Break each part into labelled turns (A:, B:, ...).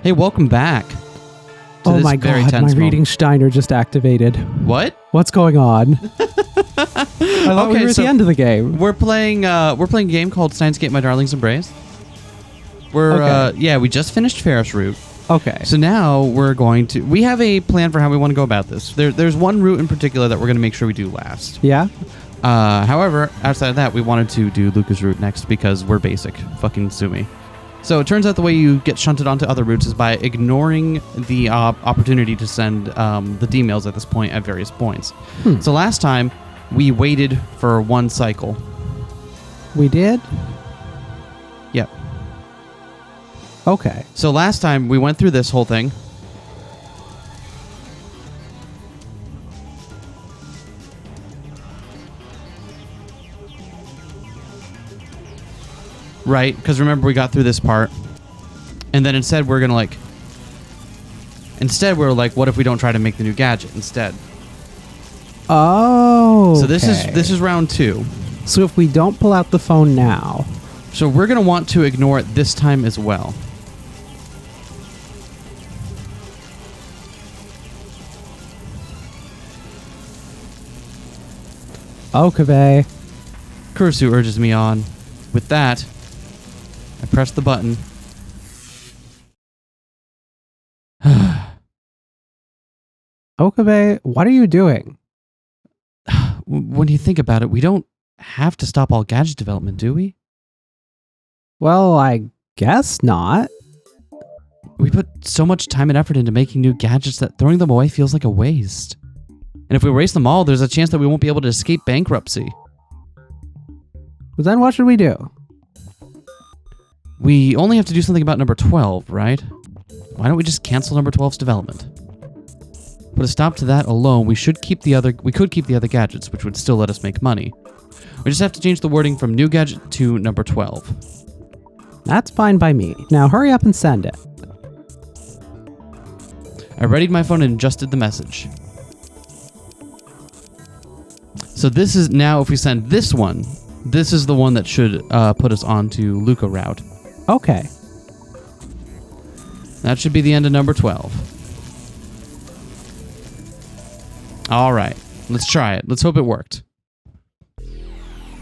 A: Hey, welcome back.
B: Oh my god, my reading Steiner just activated.
A: What?
B: What's going on? I thought we were at the end of the game.
A: We're playing a game called Steins Gate, My Darling's Embrace. We just finished Ferris route.
B: Okay.
A: So now we have a plan for how we want to go about this. There's one route in particular that we're going to make sure we do last.
B: Yeah?
A: However, outside of that, we wanted to do Luca's route next because we're basic. Fucking sue me. So it turns out the way you get shunted onto other routes is by ignoring the opportunity to send the D-mails at this point at various points. So last time, we waited for one cycle.
B: We did?
A: Yep.
B: Okay.
A: So last time, we went through this whole thing. Right, because remember we got through this part, and then instead we're gonna we're like, what if we don't try to make the new gadget instead?
B: Oh.
A: So this is round 2.
B: So if we don't pull out the phone now,
A: so we're gonna want to ignore it this time as well.
B: okay.
A: Kurusu urges me on. With that, I press the button.
B: Okabe, what are you doing?
A: When you think about it, we don't have to stop all gadget development, do we?
B: Well, I guess not.
A: We put so much time and effort into making new gadgets that throwing them away feels like a waste. And if we waste them all, there's a chance that we won't be able to escape bankruptcy.
B: But then what should we do?
A: We only have to do something about number 12, right? Why don't we just cancel number 12's development? Put a stop to that alone, we could keep the other gadgets, which would still let us make money. We just have to change the wording from new gadget to number 12.
B: That's fine by me. Now hurry up and send it.
A: I readied my phone and adjusted the message. So this is now, if we send this one, this is the one that should put us on to Luca route.
B: Okay.
A: That should be the end of number 12. All right, let's try it. Let's hope it worked.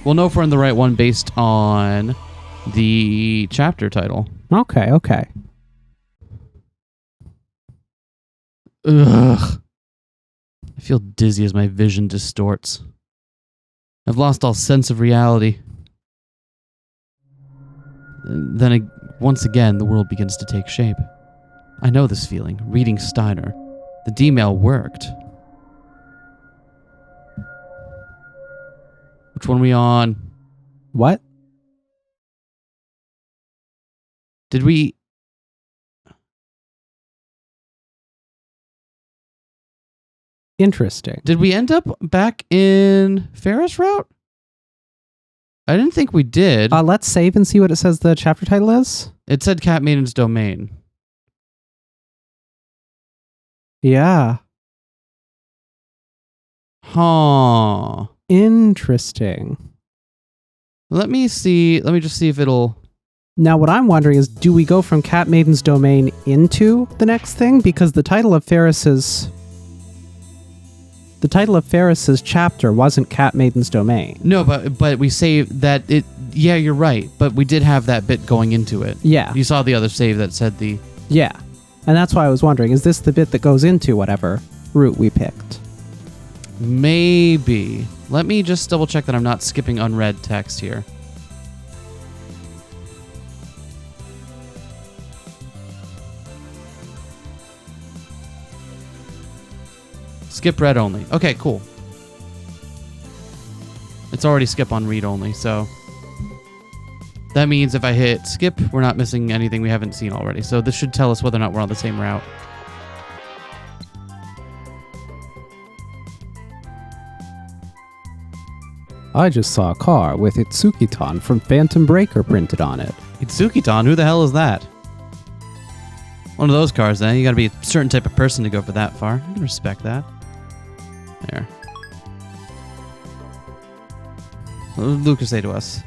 A: We'll know if we're in the right one based on the chapter title.
B: Okay.
A: Ugh. I feel dizzy as my vision distorts. I've lost all sense of reality. Then, once again, the world begins to take shape. I know this feeling, reading Steiner. The D-mail worked. Which one are we on?
B: What?
A: Did we...
B: Interesting.
A: Did we end up back in Ferris route? I didn't think we did.
B: Let's save and see what it says the chapter title is.
A: It said Cat Maiden's Domain.
B: Yeah.
A: Huh.
B: Interesting.
A: Let me see. Let me just see if it'll...
B: Now, what I'm wondering is, do we go from Cat Maiden's Domain into the next thing? Because the title of Ferris's chapter wasn't Cat Maiden's Domain.
A: No, but we saved that it... Yeah, you're right. But we did have that bit going into it.
B: Yeah.
A: You saw the other save that said the...
B: Yeah. And that's why I was wondering, is this the bit that goes into whatever route we picked?
A: Maybe. Let me just double check that I'm not skipping unread text here. Skip read only. Okay, cool. It's already skip on read only, so... That means if I hit skip, we're not missing anything we haven't seen already. So this should tell us whether or not we're on the same route.
B: I just saw a car with Itsuki-tan from Phantom Breaker printed on it.
A: Itsuki-tan? Who the hell is that? One of those cars, then. You gotta be a certain type of person to go for that far. I can respect that. There. What did Lucas say to us?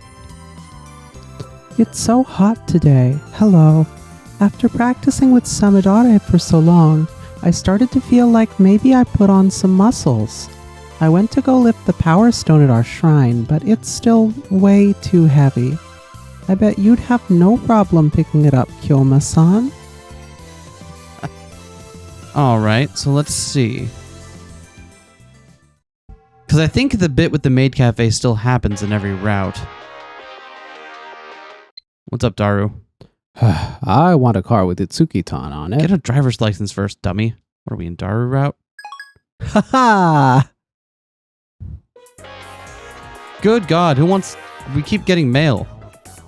B: It's so hot today. Hello. After practicing with Samidare for so long, I started to feel like maybe I put on some muscles. I went to go lift the power stone at our shrine, but it's still way too heavy. I bet you'd have no problem picking it up, Kyoma-san.
A: Alright, so let's see. Because I think the bit with the maid cafe still happens in every route. What's up, Daru?
B: I want a car with Itsuki-tan on it.
A: Get a driver's license first, dummy. What are we in Daru route?
B: Haha!
A: Good God, who wants... We keep getting mail.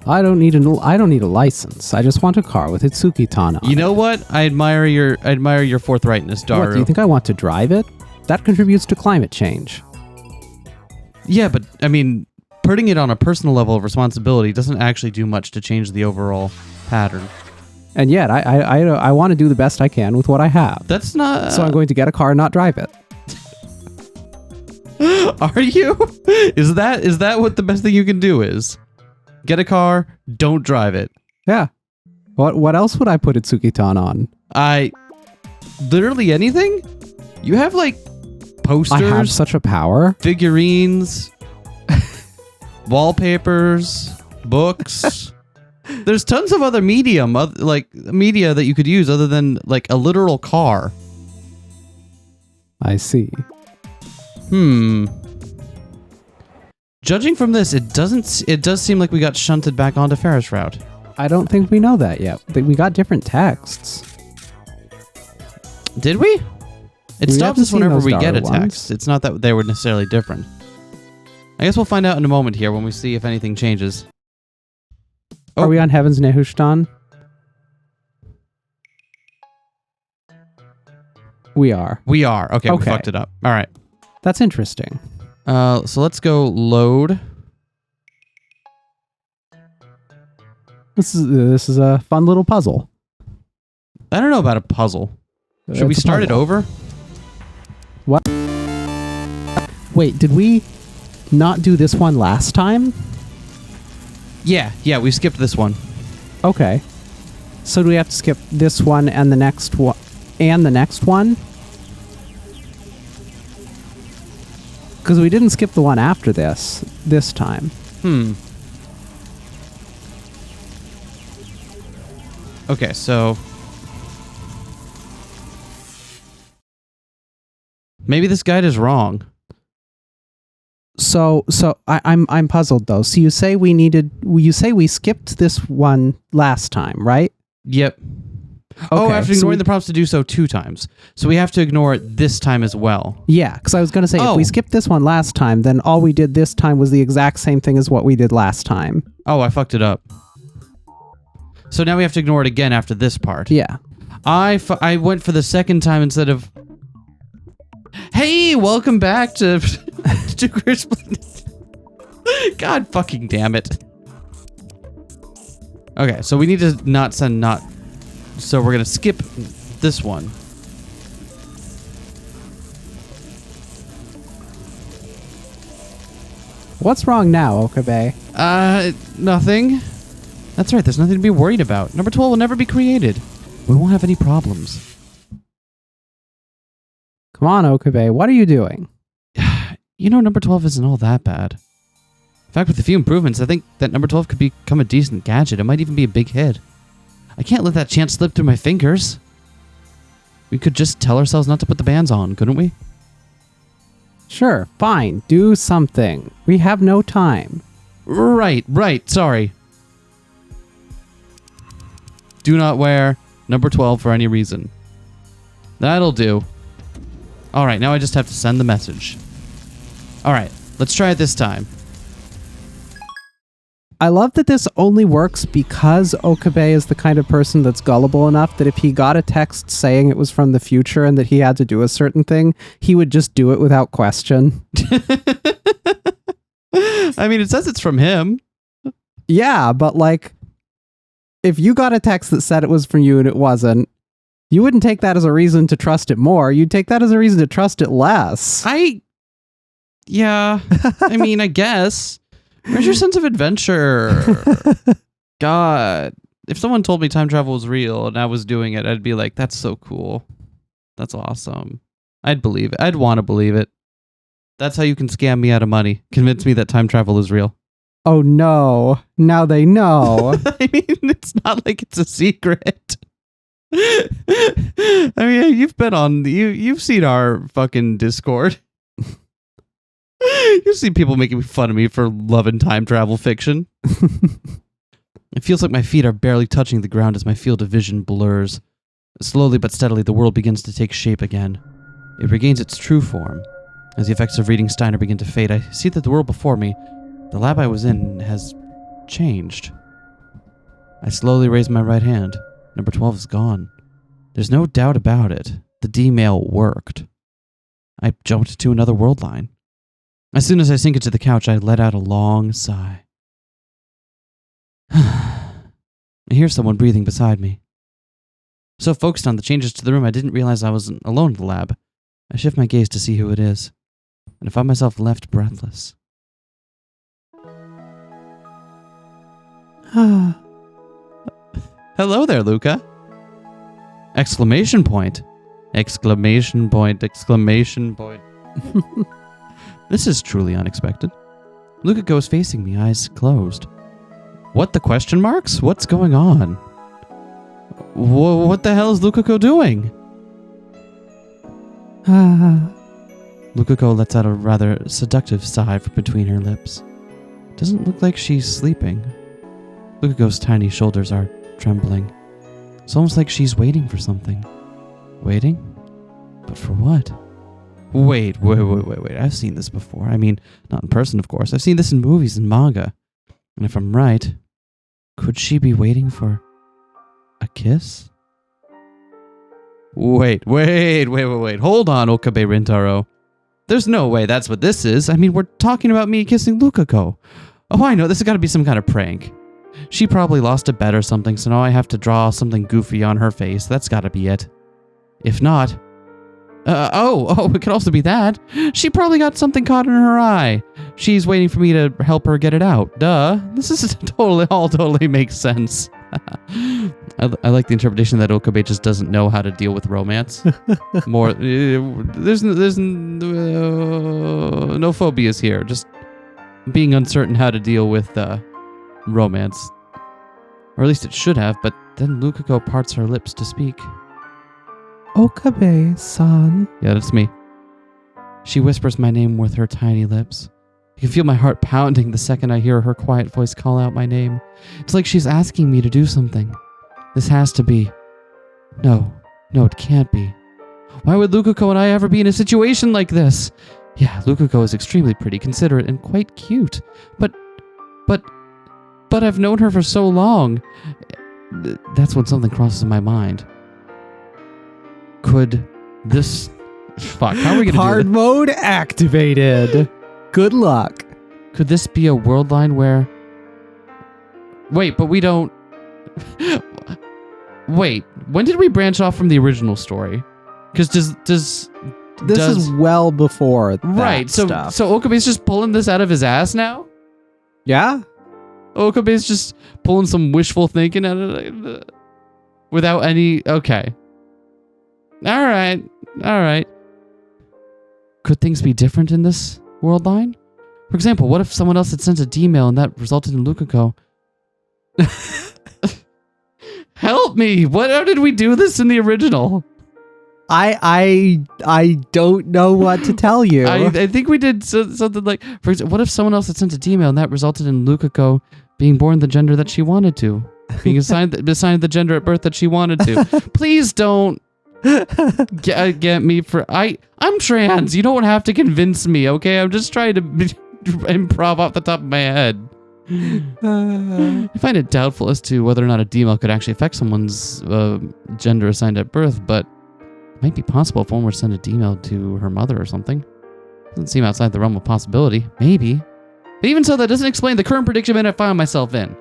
B: I don't need a license. I just want a car with Itsuki-tan on it.
A: You know what? I admire your forthrightness, Daru.
B: What, do you think I want to drive it? That contributes to climate change.
A: Yeah, but, I mean, putting it on a personal level of responsibility doesn't actually do much to change the overall pattern.
B: And yet, I want to do the best I can with what I have.
A: That's not...
B: So I'm going to get a car and not drive it.
A: Are you? Is that what the best thing you can do is? Get a car, don't drive it.
B: Yeah. What else would I put Itsuki-tan on?
A: Literally anything? You have, like, posters.
B: I have such a power.
A: Figurines. Wallpapers. Books. There's tons of other media that you could use other than, like, a literal car.
B: I see.
A: Judging from this, it does seem like we got shunted back onto Ferris route.
B: I don't think we know that yet. We got different texts.
A: Did we? It
B: We
A: stops
B: haven't
A: us
B: seen
A: whenever
B: those
A: we get a
B: Daru
A: text.
B: ones.
A: It's not that they were necessarily different. I guess we'll find out in a moment here when we see if anything changes. Oh.
B: Are we on Heaven's Nehushtan? We are.
A: We are. Okay, we
B: Okay.
A: fucked it up. All right.
B: That's interesting.
A: So let's go load.
B: This is a fun little puzzle.
A: I don't know about a puzzle. Should we
B: It's a
A: start it
B: puzzle.
A: over?
B: What? Wait, did we not do this one last time?
A: Yeah, we skipped this one.
B: Okay. So do we have to skip this one and the next one? And the next one? Because we didn't skip the one after this time.
A: Okay, so maybe this guide is wrong.
B: So I'm puzzled though. So you say we skipped this one last time, right?
A: Yep. Oh,
B: Okay,
A: after
B: so
A: ignoring
B: we-
A: the prompts to do so 2 times. So we have to ignore it this time as well.
B: Yeah, because I was going to say, if we
A: Oh.
B: skipped this one last time, then all we did this time was the exact same thing as what we did last time.
A: Oh, I fucked it up. So now we have to ignore it again after this part.
B: Yeah.
A: I went for the second time instead of... Hey, welcome back to Queers Play. God fucking damn it. Okay, so we need to not send not... So we're going to skip this one.
B: What's wrong now, Okabe?
A: Nothing. That's right, there's nothing to be worried about. Number 12 will never be created. We won't have any problems.
B: Come on, Okabe. What are you doing?
A: You know, number 12 isn't all that bad. In fact, with a few improvements, I think that number 12 could become a decent gadget. It might even be a big hit. I can't let that chance slip through my fingers. We could just tell ourselves not to put the bands on, couldn't we?
B: Sure, fine. Do something. We have no time.
A: Right, sorry. Do not wear number 12 for any reason. That'll do. Alright, now I just have to send the message. Alright, let's try it this time.
B: I love that this only works because Okabe is the kind of person that's gullible enough that if he got a text saying it was from the future and that he had to do a certain thing, he would just do it without question.
A: I mean, it says it's from him.
B: Yeah, but like, if you got a text that said it was from you and it wasn't, you wouldn't take that as a reason to trust it more. You'd take that as a reason to trust it less.
A: Yeah. I mean, I guess. Where's your sense of adventure? God. if someone told me time travel was real and I was doing it, I'd be like, that's so cool. That's awesome. I'd believe it. I'd want to believe it. That's how you can scam me out of money. Convince me that time travel is real.
B: Oh no. Now they know.
A: I mean, it's not like it's a secret. I mean, you've been on, you've seen our fucking Discord. You've seen people making fun of me for loving time travel fiction. It feels like my feet are barely touching the ground as my field of vision blurs. Slowly but steadily, the world begins to take shape again. It regains its true form. As the effects of reading Steiner begin to fade, I see that the world before me, the lab I was in, has changed. I slowly raise my right hand. Number 12 is gone. There's no doubt about it. The D-mail worked. I jumped to another world line. As soon as I sink into the couch, I let out a long sigh. I hear someone breathing beside me. So focused on the changes to the room, I didn't realize I wasn't alone in the lab. I shift my gaze to see who it is, and I find myself left breathless. Hello there, Luca. Exclamation point. Exclamation point. Exclamation point. This is truly unexpected. Luca goes facing me, eyes closed. What the question marks? What's going on? What the hell is Lukako doing? Lukako lets out a rather seductive sigh from between her lips. Doesn't look like she's sleeping. Lukako's tiny shoulders are trembling. It's almost like she's waiting for something. Waiting? But for what? Wait. I've seen this before. I mean, not in person, of course. I've seen this in movies and manga. And if I'm right, could she be waiting for a kiss? Wait. Hold on, Okabe Rintaro. There's no way that's what this is. I mean, we're talking about me kissing Lukako. Oh, I know. This has got to be some kind of prank. She probably lost a bet or something, so now I have to draw something goofy on her face. That's got to be it. If not... it could also be that. She probably got something caught in her eye. She's waiting for me to help her get it out. Duh. This is totally makes sense. I like the interpretation that Okabe just doesn't know how to deal with romance. More, there's no phobias here. Just being uncertain how to deal with romance, or at least it should have. But then Lukako parts her lips to speak.
B: Okabe-san.
A: Yeah, that's me. She whispers my name with her tiny lips. I can feel my heart pounding the second I hear her quiet voice call out my name. It's like she's asking me to do something. This has to be. No, it can't be. Why would Lukako and I ever be in a situation like this? Yeah, Lukako is extremely pretty, considerate, and quite cute. But I've known her for so long. That's when something crosses my mind. Could this... Fuck, how are we going to do this?
B: Hard mode activated. Good luck.
A: Could this be a world line where... Wait, but we don't... Wait, when did we branch off from the original story? Because This
B: is well before that
A: right, so
B: stuff.
A: So Okabe's just pulling this out of his ass now?
B: Yeah?
A: Okabe's just pulling some wishful thinking out of it without any... Okay. All right. Could things be different in this world line? For example, what if someone else had sent a D-mail and that resulted in Lukako? Help me! How did we do this in the original?
B: I don't know what to tell you.
A: I think we did something like, for example, what if someone else had sent a D-mail and that resulted in Lukako being born the gender that she wanted to, being assigned the gender at birth that she wanted to? Please don't get me for I'm trans. You don't have to convince me, okay? I'm just trying to improv off the top of my head. I find it doubtful as to whether or not a D-mail could actually affect someone's gender assigned at birth, but it might be possible if one were to send a D-mail to her mother or something. Doesn't seem outside the realm of possibility. Maybe. But even so, that doesn't explain the current predicament I found myself in.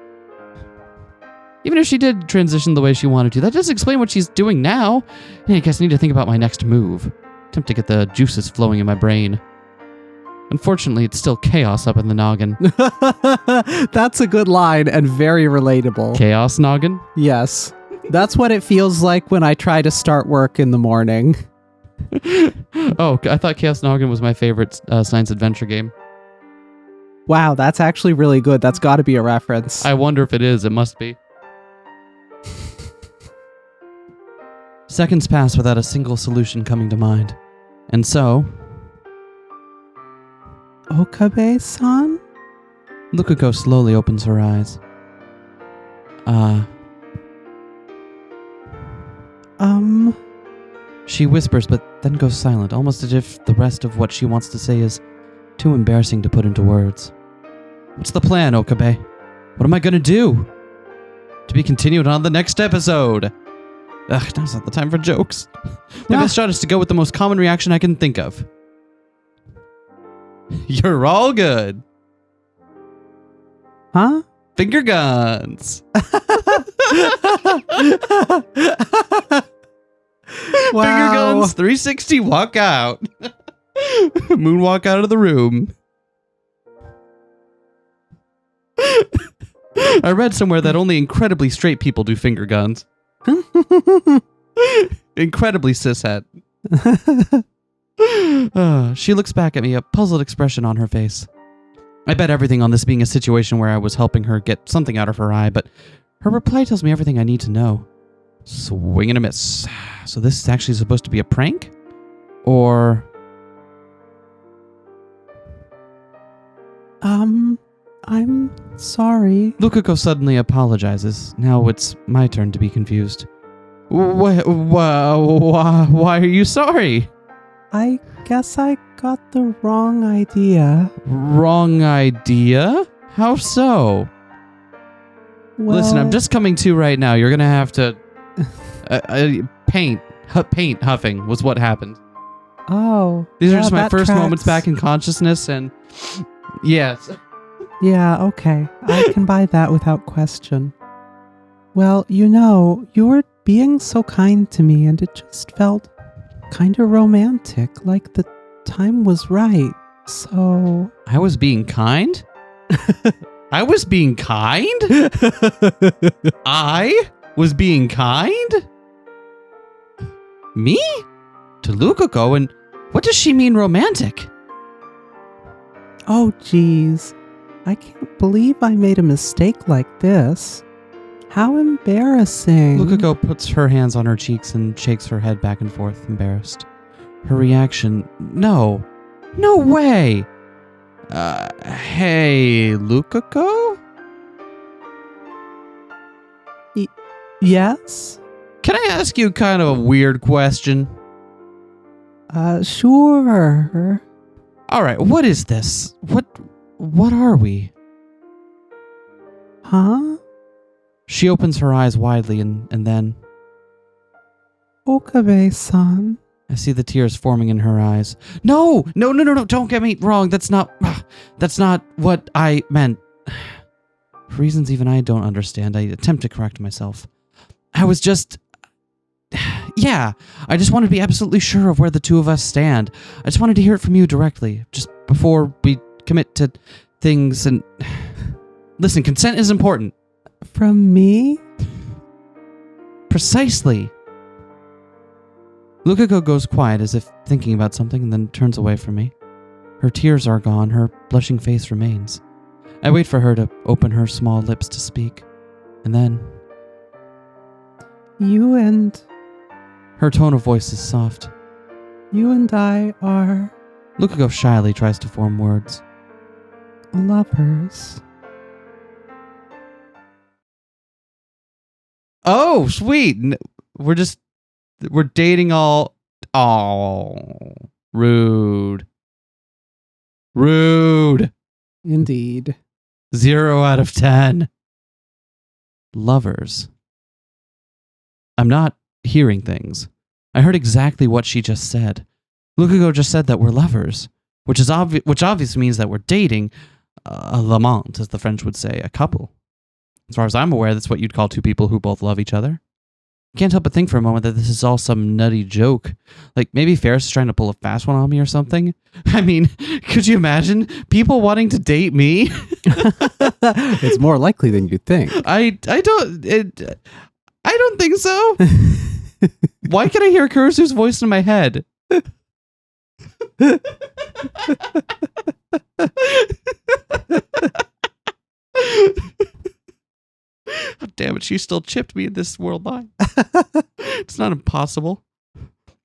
A: Even if she did transition the way she wanted to, that doesn't explain what she's doing now. I guess I need to think about my next move. Attempt to get the juices flowing in my brain. Unfortunately, it's still chaos up in the noggin.
B: That's a good line and very relatable.
A: Chaos noggin?
B: Yes. That's what it feels like when I try to start work in the morning.
A: Oh, I thought Chaos Noggin was my favorite science adventure game.
B: Wow, that's actually really good. That's got to be a reference.
A: I wonder if it is. It must be. Seconds pass without a single solution coming to mind. And so...
B: Okabe-san?
A: Lukako slowly opens her eyes. She whispers, but then goes silent, almost as if the rest of what she wants to say is too embarrassing to put into words. What's the plan, Okabe? What am I gonna do? To be continued on the next episode. Ugh, now's not the time for jokes. My best shot is to go with the most common reaction I can think of. You're all good.
B: Huh?
A: Finger guns.
B: Wow.
A: Finger guns, 360, walk out. Moonwalk out of the room. I read somewhere that only incredibly straight people do finger guns. Incredibly cishet. She looks back at me, a puzzled expression on her face. I bet everything on this being a situation where I was helping her get something out of her eye, but her reply tells me everything I need to know. Swing and a miss. So this is actually supposed to be a prank? Or...
B: I'm sorry.
A: Lukako suddenly apologizes. Now it's my turn to be confused. Why are you sorry?
B: I guess I got the wrong idea.
A: Wrong idea? How so?
B: Well,
A: Listen, I'm just coming to right now. You're gonna have to... paint huffing was what happened.
B: Oh.
A: These are
B: yeah,
A: just my
B: that
A: first
B: tracks.
A: moments back in consciousness, and... Yes.
B: Yeah, okay. I can buy that without question. Well, you know, you were being so kind to me, and it just felt kind of romantic, like the time was right. So...
A: I was being kind? I was being kind? I was being kind? Me? To Lukako, and what does she mean romantic?
B: Oh, geez. I can't believe I made a mistake like this. How embarrassing.
A: Lukako puts her hands on her cheeks and shakes her head back and forth, embarrassed. Her reaction, no way. Hey, Lukako?
B: Yes?
A: Can I ask you kind of a weird question?
B: Sure.
A: All right, what is this? What are we?
B: Huh?
A: She opens her eyes widely and then...
B: Okabe-san.
A: I see the tears forming in her eyes. No, don't get me wrong. That's not what I meant. For reasons even I don't understand, I attempt to correct myself. I was just... Yeah, I just wanted to be absolutely sure of where the two of us stand. I just wanted to hear it from you directly, just before we commit to things and... Listen, consent is important.
B: From me?
A: Precisely. Lukako goes quiet as if thinking about something and then turns away from me. Her tears are gone, her blushing face remains. I wait for her to open her small lips to speak. And then...
B: You and...
A: Her tone of voice is soft.
B: You and I are...
A: Lukako shyly tries to form words.
B: Lovers.
A: Oh, sweet! We're dating all... Oh, rude. Rude.
B: Indeed.
A: 0 out of 10. Lovers. I'm not hearing things. I heard exactly what she just said. Lukako just said that we're lovers, which obviously means that we're dating a l'amant, as the French would say, a couple. As far as I'm aware, that's what you'd call two people who both love each other. Can't help but think for a moment that this is all some nutty joke. Like, maybe Ferris is trying to pull a fast one on me or something. I mean, could you imagine people wanting to date me?
B: It's more likely than you think.
A: I don't think so. Why can I hear Kurisu's voice in my head? Oh, damn it, she still chipped me in this world line. It's not impossible.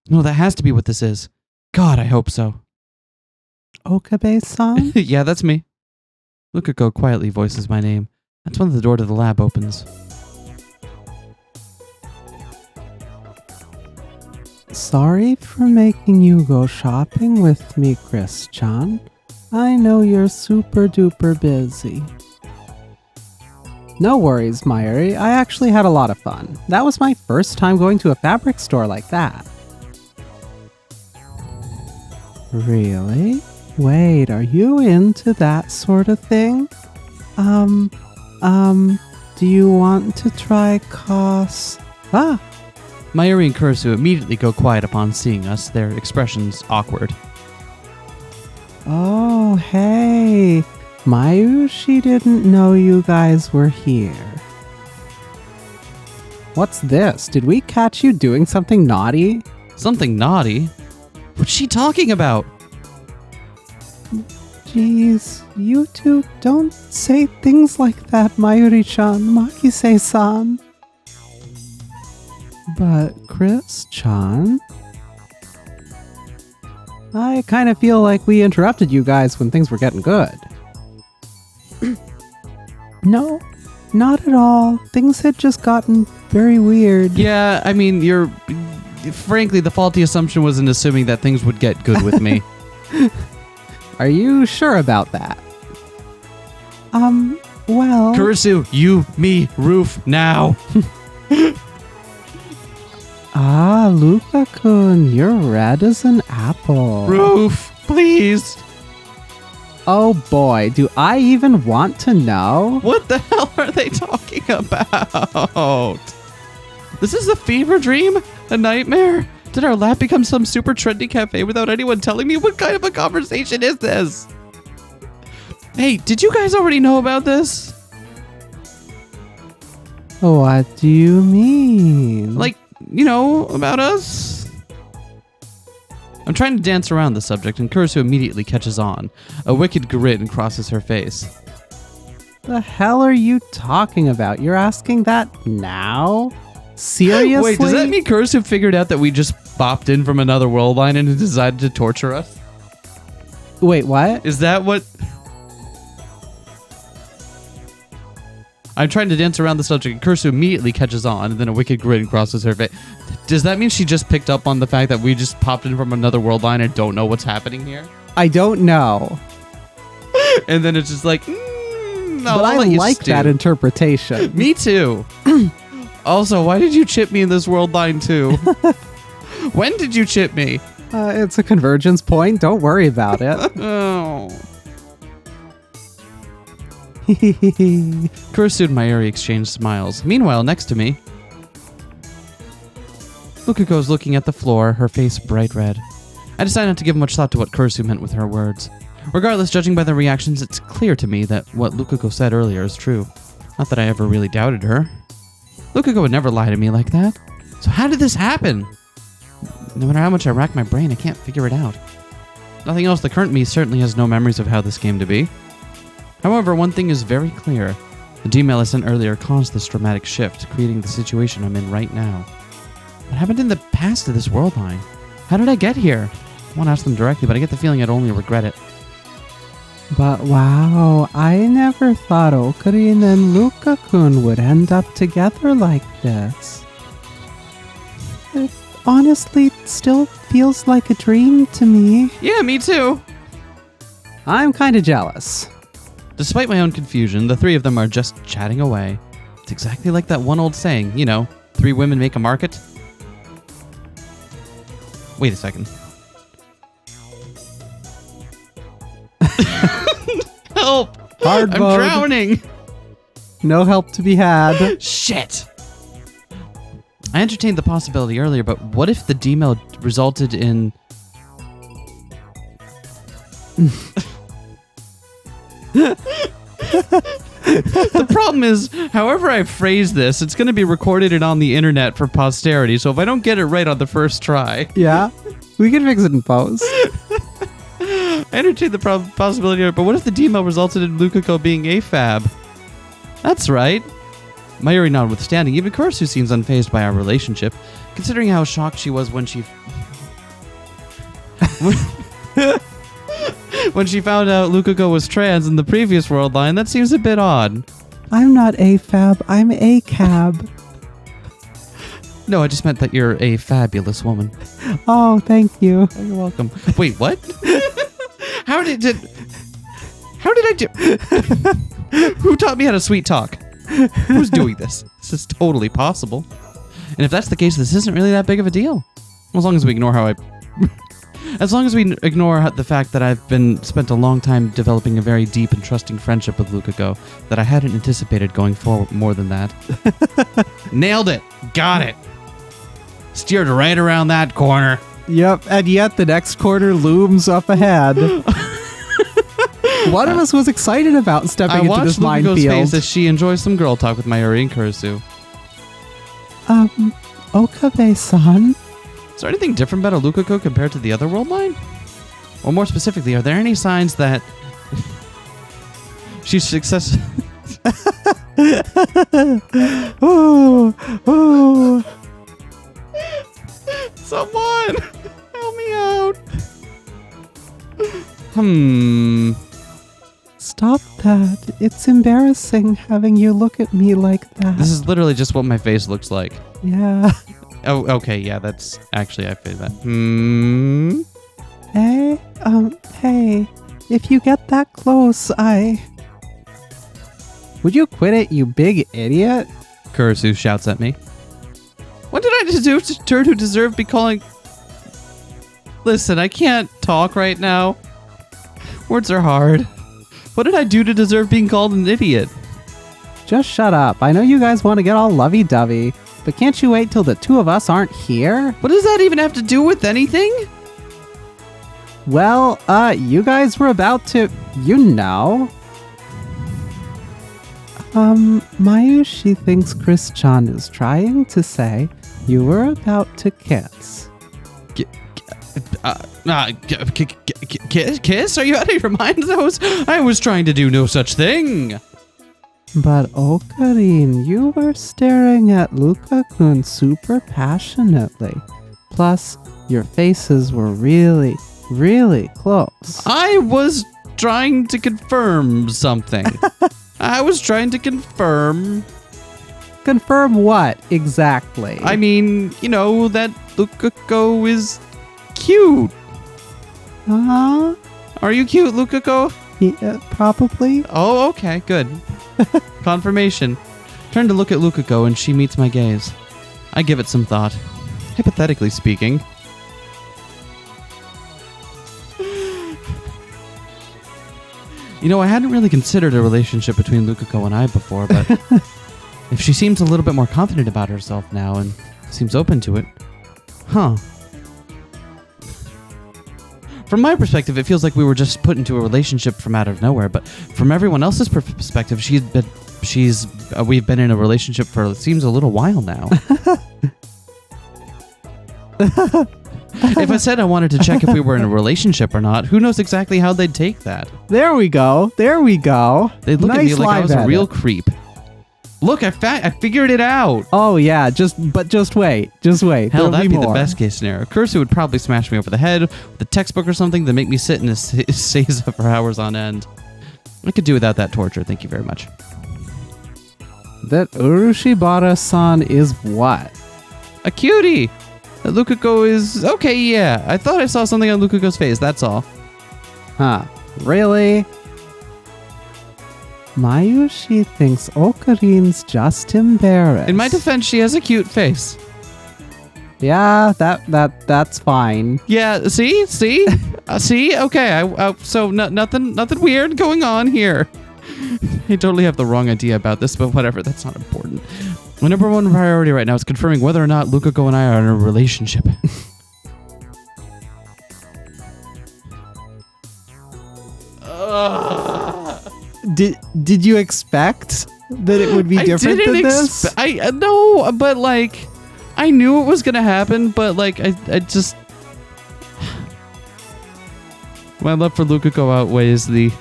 A: No, that has to be what this is. God, I hope so.
B: Okabe-san?
A: Yeah, that's me. Lukako quietly voices my name. That's when the door to the lab opens.
B: Sorry for making you go shopping with me, Chris-chan. I know you're super duper busy. No worries, Mayuri. I actually had a lot of fun. That was my first time going to a fabric store like that. Really? Wait, are you into that sort of thing? Do you want to try
A: Mayuri and Kurisu immediately go quiet upon seeing us, their expressions awkward.
B: Oh, hey. Mayu, she didn't know you guys were here. What's this? Did we catch you doing something naughty?
A: Something naughty? What's she talking about?
B: Jeez, you two don't say things like that, Mayuri-chan, Makise-san. But Chris-chan? I kind of feel like we interrupted you guys when things were getting good. No, not at all. Things had just gotten very weird.
A: Yeah, I mean, frankly, the faulty assumption was in assuming that things would get good with me.
B: Are you sure about that? Well...
A: Kurisu, you, me, roof, now.
B: Ah, Luka-kun, you're red as an apple.
A: Roof, please.
B: Oh boy, do I even want to know?
A: What the hell are they talking about? This is a fever dream? A nightmare? Did our lab become some super trendy cafe without anyone telling me? What kind of a conversation is this? Hey, did you guys already know about this?
B: What do you mean?
A: Like, you know, about us? I'm trying to dance around the subject, and Kurisu immediately catches on. A wicked grin crosses her face.
B: The hell are you talking about? You're asking that now? Seriously?
A: Wait, does that mean Kurisu figured out that we just bopped in from another world line and decided to torture us?
B: Wait, what?
A: Is that what... I'm trying to dance around the subject, and Kurisu immediately catches on, and then a wicked grin crosses her face. Does that mean she just picked up on the fact that we just popped in from another world line and don't know what's happening here?
B: I don't know.
A: And then it's just like, no,
B: but I like that interpretation.
A: Me too. Also, why did you chip me in this world line too? When did you chip me?
B: It's a convergence point. Don't worry about it.
A: Oh. Kurisu and Mayuri exchange smiles. Meanwhile, next to me, Lukako's looking at the floor, her face bright red. I decide not to give much thought to what Kurisu meant with her words. Regardless, judging by their reactions, it's clear to me that what Lukako said earlier is true. Not that I ever really doubted her. Lukako would never lie to me like that. So how did this happen? No matter how much I rack my brain, I can't figure it out. Nothing else, the current me certainly has no memories of how this came to be. However, one thing is very clear. The Gmail I sent earlier caused this dramatic shift, creating the situation I'm in right now. What happened in the past to this world line? How did I get here? I won't ask them directly, but I get the feeling I'd only regret it.
B: But wow, I never thought Ocarina and Luka-kun would end up together like this. It honestly still feels like a dream to me.
A: Yeah, me too.
B: I'm kind of jealous.
A: Despite my own confusion, the three of them are just chatting away. It's exactly like that one old saying, you know, 3 women make a market. Wait a second. Help!
B: Hard
A: I'm
B: mode.
A: drowning!
B: No help to be had.
A: Shit! I entertained the possibility earlier, but what if the D-mail resulted in... The problem is, however I phrase this, it's going to be recorded and on the internet for posterity, so if I don't get it right on the first try...
B: Yeah, we can fix it in post.
A: I entertained the possibility, but what if the D-mail resulted in Lukako being AFAB? That's right. Mayuri notwithstanding, even Kurisu seems unfazed by our relationship, considering how shocked she was when she... when she found out Lukako was trans in the previous world line. That seems a bit odd.
B: I'm not AFAB, I'm ACAB.
A: No, I just meant that you're a fabulous woman.
B: Oh, thank you.
A: Oh, you're welcome. Wait, what? How did I do? Who taught me how to sweet talk? Who's doing this? This is totally possible. And if that's the case, this isn't really that big of a deal. As long as we ignore the fact that I've spent a long time developing a very deep and trusting friendship with Lukako that I hadn't anticipated going forward more than that. Nailed it. Got it. Steered right around that corner.
B: Yep, and yet the next corner looms up ahead. One of us was excited about stepping into this minefield.
A: I watched Lukako's face as she enjoys some girl talk with Mayuri and Kurisu.
B: Okabe-san?
A: Is there anything different about a Lukako compared to the other world line? Or more specifically, are there any signs that she's successful?
B: Ooh.
A: Someone help me out.
B: Stop that. It's embarrassing having you look at me like that.
A: This is literally just what my face looks like.
B: Yeah.
A: Oh, okay, yeah, that's actually, I feel that.
B: Hey, if you get that close, Would you quit it, you big idiot?
A: Kurisu shouts at me. What did I do to deserve to be calling... Listen, I can't talk right now. Words are hard. What did I do to deserve being called an idiot?
B: Just shut up. I know you guys want to get all lovey-dovey, but can't you wait till the two of us aren't here?
A: What does that even have to do with anything?
B: Well, you guys were about to, Mayushi thinks Chris-chan is trying to say you were about to kiss.
A: Kiss? Are you out of your mind? I was trying to do no such thing.
B: But Ocarine, you were staring at Luka-kun super passionately. Plus, your faces were really, really close.
A: I was trying to confirm something. I was trying to confirm...
B: Confirm what, exactly?
A: I mean, that Lukako is cute.
B: Uh-huh.
A: Are you cute, Lukako?
B: Yeah, probably.
A: Oh, okay, good. Confirmation. Turn to look at Lukako and she meets my gaze. I give it some thought. Hypothetically speaking. I hadn't really considered a relationship between Lukako and I before, but if she seems a little bit more confident about herself now and seems open to it, From my perspective, it feels like we were just put into a relationship from out of nowhere, but from everyone else's perspective, we've been in a relationship for, it seems, a little while now. If I said I wanted to check if we were in a relationship or not, who knows exactly how they'd take that?
B: There we go. They'd look
A: at me like I was a real creep. Look, I figured it out.
B: Oh yeah, just wait.
A: Hell, that'd be the best case scenario. Kurisu would probably smash me over the head with a textbook or something to make me sit in a seiza for hours on end. I could do without that torture, thank you very much.
B: That Urushibara-san is what?
A: A cutie! Lukako is... Okay, yeah. I thought I saw something on Lukako's face, that's all.
B: Huh. Really? Mayushi thinks Okarine's just embarrassed.
A: In my defense, she has a cute face.
B: Yeah, that's fine.
A: Yeah, see? See? Okay, so nothing weird going on here. I totally have the wrong idea about this, but whatever, that's not important. My number one priority right now is confirming whether or not Lukako and I are in a relationship.
B: Did you expect that it would be different than this?
A: No, but like, I knew it was gonna happen, but like, I just, my love for Lukako outweighs the.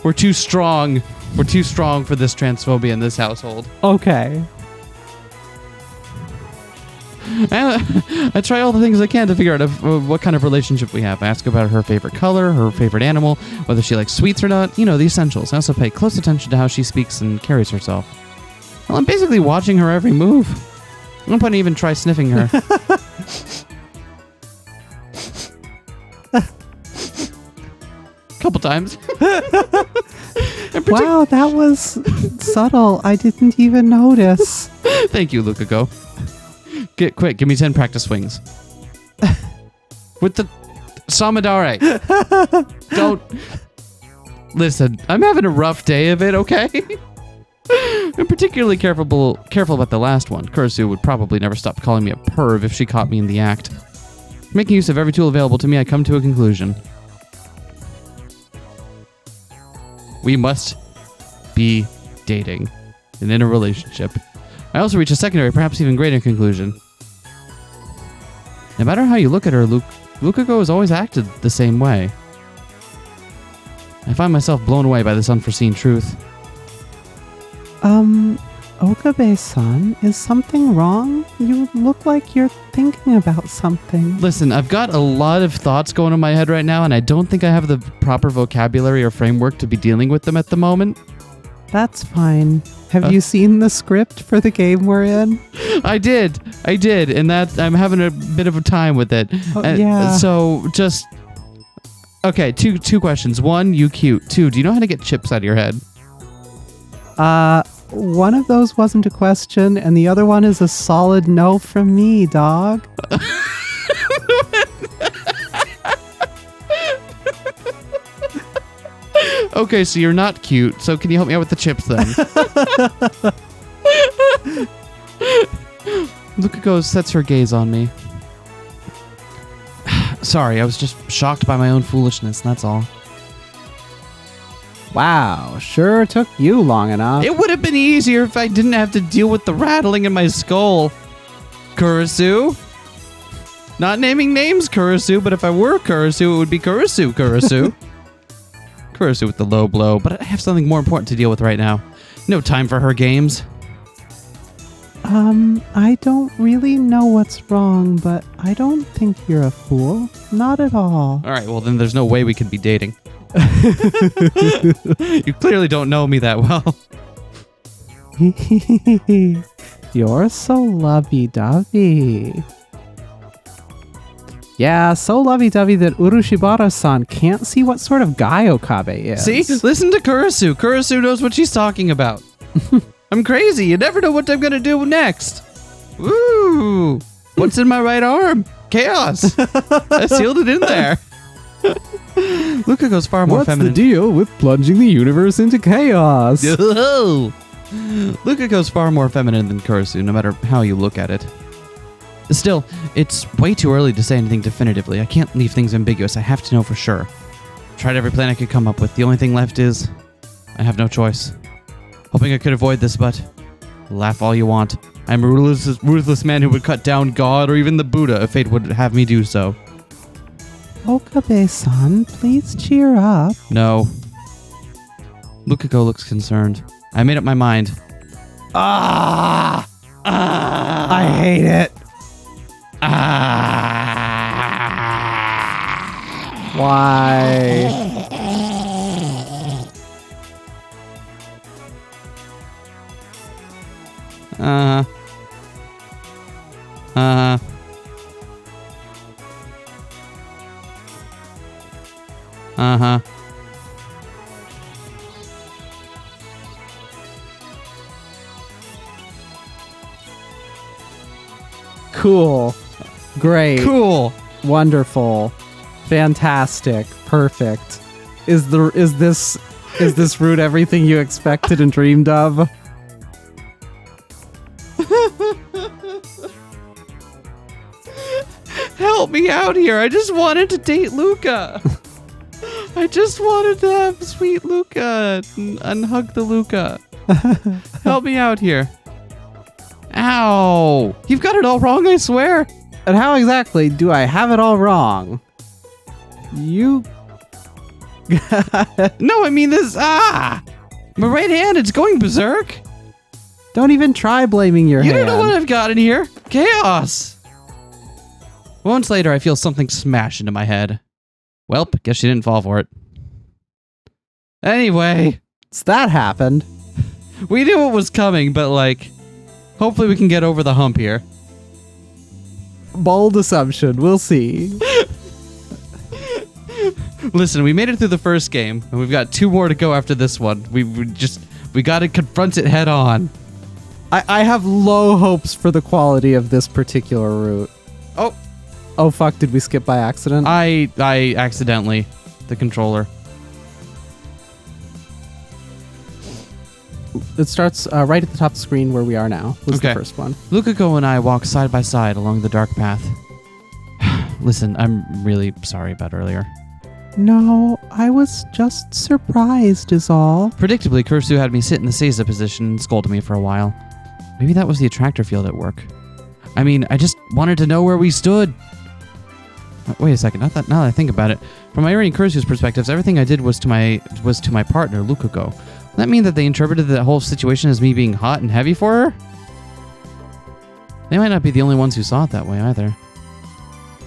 A: We're too strong. We're too strong for this transphobia in this household.
B: Okay.
A: I try all the things I can to figure out what kind of relationship we have. I ask about her favorite color, her favorite animal, whether she likes sweets or not. You know, the essentials. I also pay close attention to how she speaks and carries herself. Well, I'm basically watching her every move. At one point, I even try sniffing her. Couple times.
B: Wow, that was subtle. I didn't even notice.
A: Thank you, Lukako. Get quick, give me 10 practice swings. With the Samadare. Don't listen. I'm having a rough day of it, okay? I'm particularly careful about the last one. Kurisu would probably never stop calling me a perv if she caught me in the act. Making use of every tool available to me, I come to a conclusion. We must be dating and in a relationship. I also reach a secondary, perhaps even greater conclusion. No matter how you look at her, Lukako has always acted the same way. I find myself blown away by this unforeseen truth.
B: Okabe-san, is something wrong? You look like you're thinking about something.
A: Listen, I've got a lot of thoughts going in my head right now, and I don't think I have the proper vocabulary or framework to be dealing with them at the moment.
B: That's fine. Have you seen the script for the game we're in?
A: I did, and that I'm having a bit of a time with it.
B: Yeah.
A: So just okay. Two questions. One, you cute. Two, do you know how to get chips out of your head?
B: One of those wasn't a question, and the other one is a solid no from me, dog.
A: Okay, so you're not cute, so can you help me out with the chips then? Lukako sets her gaze on me. Sorry, I was just shocked by my own foolishness, that's all.
B: Wow, sure took you long enough.
A: It would have been easier if I didn't have to deal with the rattling in my skull. Kurisu? Not naming names, Kurisu, but if I were Kurisu, it would be Kurisu. Kurisu with the low blow, but I have something more important to deal with right now. No time for her games.
B: I don't really know what's wrong, but I don't think you're a fool. Not at all.
A: All right, well then there's no way we could be dating. You clearly don't know me that well.
B: You're so lovey-dovey. Yeah, so lovey-dovey that Urushibara-san can't see what sort of guy Okabe is.
A: See? Listen to Kurisu. Kurisu knows what she's talking about. I'm crazy. You never know what I'm going to do next. Ooh. What's in my right arm? Chaos. I sealed it in there. Lukako's far more feminine.
B: What's the deal with plunging the universe into chaos?
A: Lukako's far more feminine than Kurisu, no matter how you look at it. Still, it's way too early to say anything definitively. I can't leave things ambiguous. I have to know for sure. Tried every plan I could come up with. The only thing left is I have no choice. Hoping I could avoid this, but laugh all you want. I'm a ruthless man who would cut down God or even the Buddha if fate would have me do so.
B: Okabe-san, please cheer up.
A: No. Lukako looks concerned. I made up my mind.
B: I hate it. Why? Cool. Great.
A: Cool.
B: Wonderful. Fantastic. Perfect. Is this route everything you expected and dreamed of?
A: Help me out here. I just wanted to date Luca. I just wanted to have sweet Luca and hug the Luca. Help me out here. Ow. You've got it all wrong, I swear.
B: And how exactly do I have it all wrong? You...
A: No, I mean this. My right hand, it's going berserk.
B: Don't even try blaming your hand.
A: You don't know what I've got in here. Chaos. Moments later, I feel something smash into my head. Welp, guess she didn't fall for it. Anyway.
B: So that happened.
A: We knew it was coming, but like, hopefully we can get over the hump here.
B: Bold assumption. We'll see.
A: Listen, we made it through the first game, and we've got 2 more to go after this one. We got to confront it head on.
B: I have low hopes for the quality of this particular route. Oh fuck, did we skip by accident?
A: I accidentally, the controller.
B: It starts right at the top of the screen where we are now. Was the first one.
A: Lukako and I walk side by side along the dark path. Listen, I'm really sorry about earlier.
B: No, I was just surprised is all.
A: Predictably, Kursu had me sit in the Seiza position and scolded me for a while. Maybe that was the attractor field at work. I mean, I just wanted to know where we stood. Wait a second, now that I think about it. From Irene and Kursu's perspectives, everything I did was to my partner, Lukako. Does that mean that they interpreted the whole situation as me being hot and heavy for her? They might not be the only ones who saw it that way either.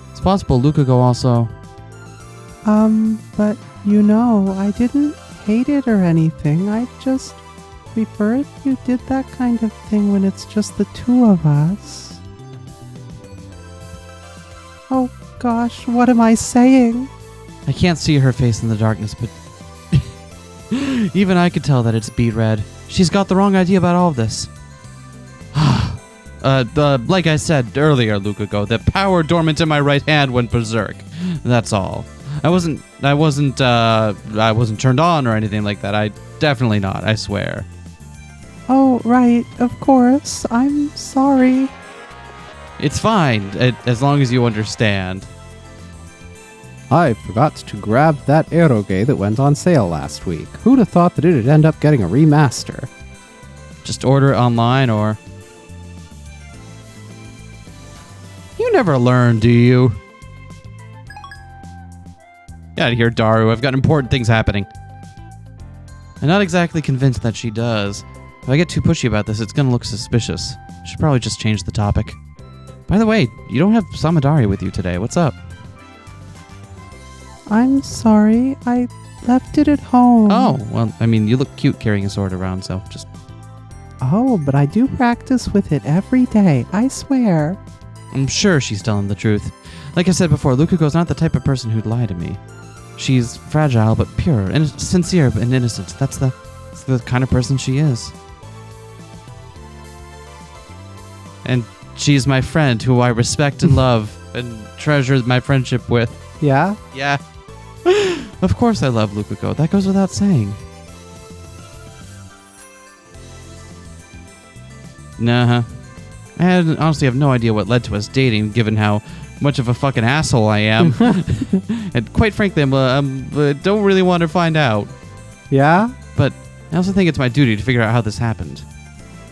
A: It's possible Lukako also...
B: But you know, I didn't hate it or anything. I just prefer if you did that kind of thing when it's just the 2 of us. Oh gosh, what am I saying?
A: I can't see her face in the darkness, but even I could tell that it's beet red. She's got the wrong idea about all of this. Like I said earlier, Lukako, the power dormant in my right hand went berserk. That's all. I wasn't turned on or anything like that. I definitely not, I swear.
B: Oh, right, of course. I'm sorry.
A: It's fine, as long as you understand.
B: I forgot to grab that eroge that went on sale last week. Who'd have thought that it'd end up getting a remaster?
A: Just order it online or... You never learn, do you? Get out of here, Daru. I've got important things happening. I'm not exactly convinced that she does. If I get too pushy about this, it's gonna look suspicious. Should probably just change the topic. By the way, you don't have Samadari with you today. What's up? I'm sorry. I left it at home. Oh, well, I mean, you look cute carrying a sword around, so just... Oh, but I do practice with it every day. I swear. I'm sure she's telling the truth. Like I said before, Lukako's not the type of person who'd lie to me. She's fragile but pure, and sincere and innocent. That's the kind of person she is. And she's my friend who I respect and love and treasure my friendship with. Yeah? Yeah. Of course I love Lukako. That goes without saying. Nah. I honestly have no idea what led to us dating, given how much of a fucking asshole I am. And quite frankly, I don't really want to find out. Yeah? But I also think it's my duty to figure out how this happened.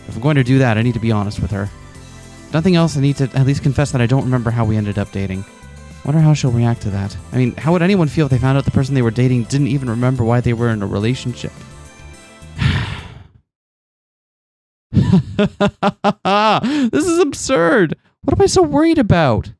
A: If I'm going to do that, I need to be honest with her. Nothing else, I need to at least confess that I don't remember how we ended up dating. Wonder how she'll react to that. I mean, how would anyone feel if they found out the person they were dating didn't even remember why they were in a relationship? This is absurd. What am I so worried about?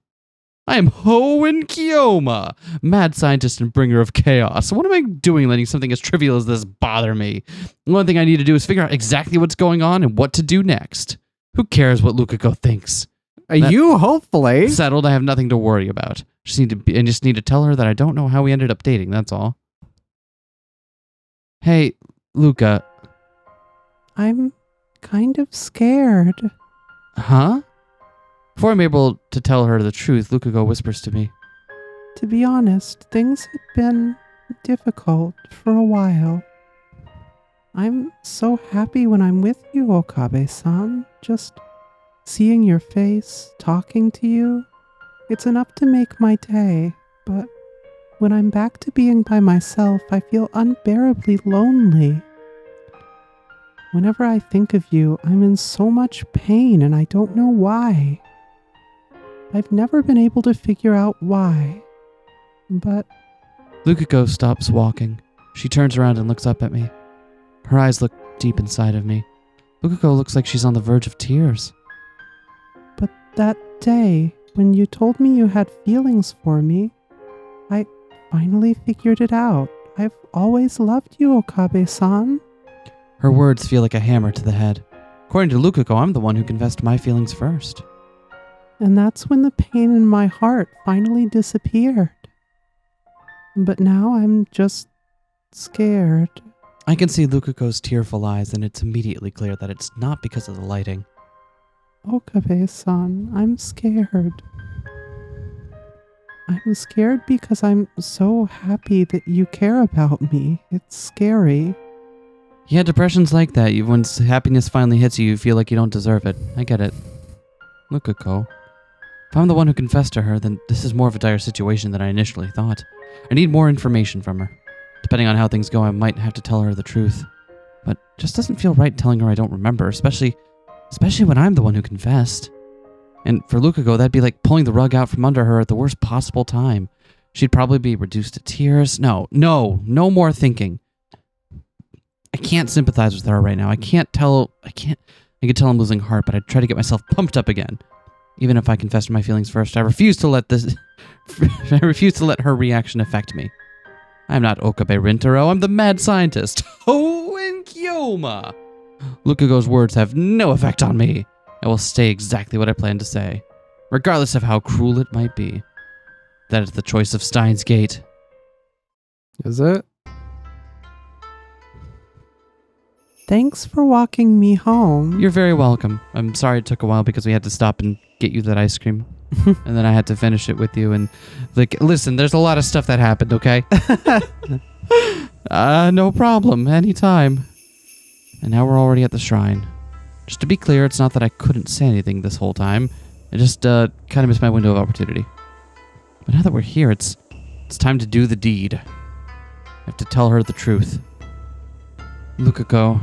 A: I am Hoenn Kiyoma, mad scientist and bringer of chaos. What am I doing letting something as trivial as this bother me? The one thing I need to do is figure out exactly what's going on and what to do next. Who cares what Lukako thinks? You hopefully settled. I have nothing to worry about. Just need to tell her that I don't know how we ended up dating. That's all. Hey, Luca. I'm kind of scared. Huh? Before I'm able to tell her the truth, Lukako whispers to me. To be honest, things had been difficult for a while. I'm so happy when I'm with you, Okabe-san. Just seeing your face, talking to you.
B: It's enough to make my day, but when I'm back to being by myself, I feel unbearably lonely. Whenever I think of you, I'm in so much pain and I don't know why. I've never been able to figure out why. But
A: Lukako stops walking. She turns around and looks up at me. Her eyes look deep inside of me. Lukako looks like she's on the verge of tears.
B: But that day, when you told me you had feelings for me, I finally figured it out. I've always loved you, Okabe-san.
A: Her words feel like a hammer to the head. According to Lukako, I'm the one who confessed my feelings first.
B: And that's when the pain in my heart finally disappeared. But now I'm just scared.
A: I can see Lukako's tearful eyes, and it's immediately clear that it's not because of the lighting.
B: Okabe-san, I'm scared. I'm scared because I'm so happy that you care about me. It's scary.
A: Yeah, depression's like that. When happiness finally hits you, you feel like you don't deserve it. I get it. Lukako. If I'm the one who confessed to her, then this is more of a dire situation than I initially thought. I need more information from her. Depending on how things go, I might have to tell her the truth. But it just doesn't feel right telling her I don't remember, especially when I'm the one who confessed. And for Lukako, that'd be like pulling the rug out from under her at the worst possible time. She'd probably be reduced to tears. No more thinking. I can't sympathize with her right now. I can tell I'm losing heart, but I try to get myself pumped up again. Even if I confess my feelings first, I refuse to let her reaction affect me. I'm not Okabe Rintaro, I'm the mad scientist. Oh, and Kyoma! Lukago's words have no effect on me. I will say exactly what I plan to say, regardless of how cruel it might be. That is the choice of Steins Gate.
B: Is it? Thanks for walking me home.
A: You're very welcome. I'm sorry it took a while because we had to stop and get you that ice cream. And then I had to finish it with you. And listen, there's a lot of stuff that happened, okay? No problem. Anytime. And now we're already at the shrine. Just to be clear, it's not that I couldn't say anything this whole time. I just kind of missed my window of opportunity. But now that we're here, it's time to do the deed. I have to tell her the truth. Lukako.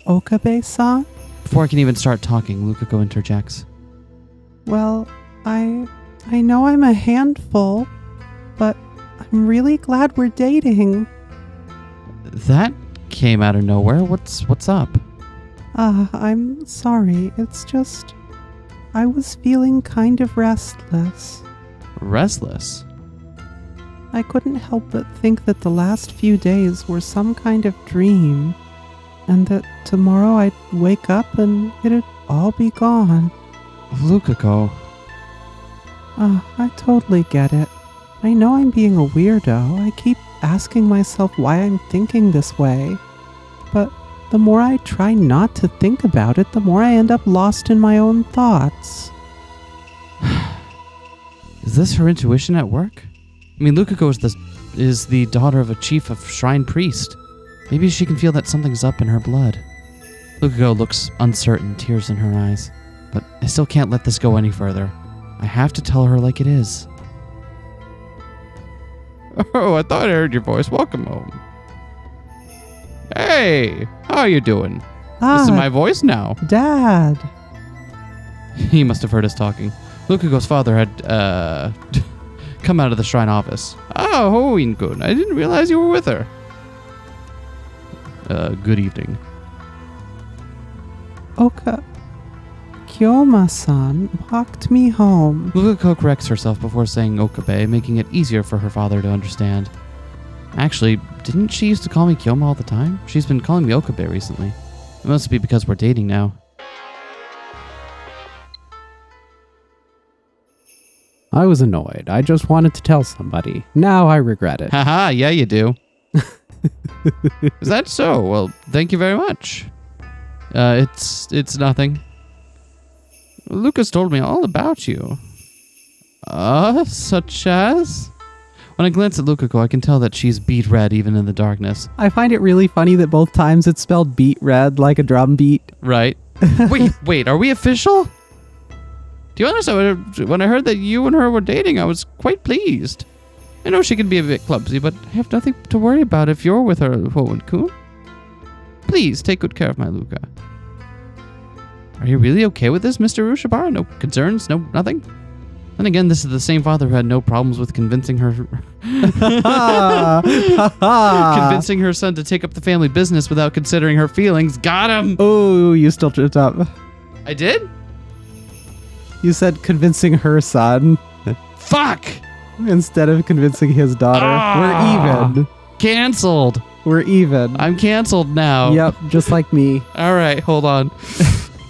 B: Okabe-san?
A: Before I can even start talking, Lukako interjects.
B: Well, I know I'm a handful, but I'm really glad we're dating.
A: That came out of nowhere. What's up?
B: I'm sorry. It's just, I was feeling kind of restless.
A: Restless?
B: I couldn't help but think that the last few days were some kind of dream, and that tomorrow I'd wake up and it'd all be gone.
A: Lukako.
B: I totally get it. I know I'm being a weirdo. I keep asking myself why I'm thinking this way. But the more I try not to think about it, the more I end up lost in my own thoughts.
A: Is this her intuition at work? I mean, Lukako is the daughter of a chief of shrine priest. Maybe she can feel that something's up in her blood. Lukako looks uncertain, tears in her eyes. But I still can't let this go any further. I have to tell her like it is. Oh, I thought I heard your voice. Welcome home. Hey, how are you doing? This is my voice now.
B: Dad.
A: He must have heard us talking. Lukako's father had, come out of the shrine office. Oh, Hoin-kun, I didn't realize you were with her. Good evening.
B: Kyoma-san walked me home.
A: Lukako corrects herself before saying Okabe, making it easier for her father to understand. Actually, didn't she used to call me Kyoma all the time? She's been calling me Okabe recently. It must be because we're dating now.
B: I was annoyed. I just wanted to tell somebody. Now I regret it.
A: Haha, yeah you do. Is that so? Well, thank you very much. It's nothing. Lucas told me all about you. Such as? When I glance at Lukako, I can tell that she's beet red even in the darkness.
B: I find it really funny that both times it's spelled beet red like a drum beat.
A: Right. Wait, are we official? To be honest, when I heard that you and her were dating, I was quite pleased. I know she can be a bit clumsy, but I have nothing to worry about if you're with her, Hoenn-kun. Please, take good care of my Luca. Are you really okay with this, Mr. Ushabara? No concerns? No nothing? Then again, this is the same father who had no problems with convincing her convincing her son to take up the family business without considering her feelings. Got him!
B: Oh, you still tripped up.
A: I did?
B: You said convincing her son
A: Fuck!
B: instead of convincing his daughter. We're even.
A: Canceled.
B: We're even.
A: I'm canceled now.
B: Yep, just like me.
A: All right, hold on.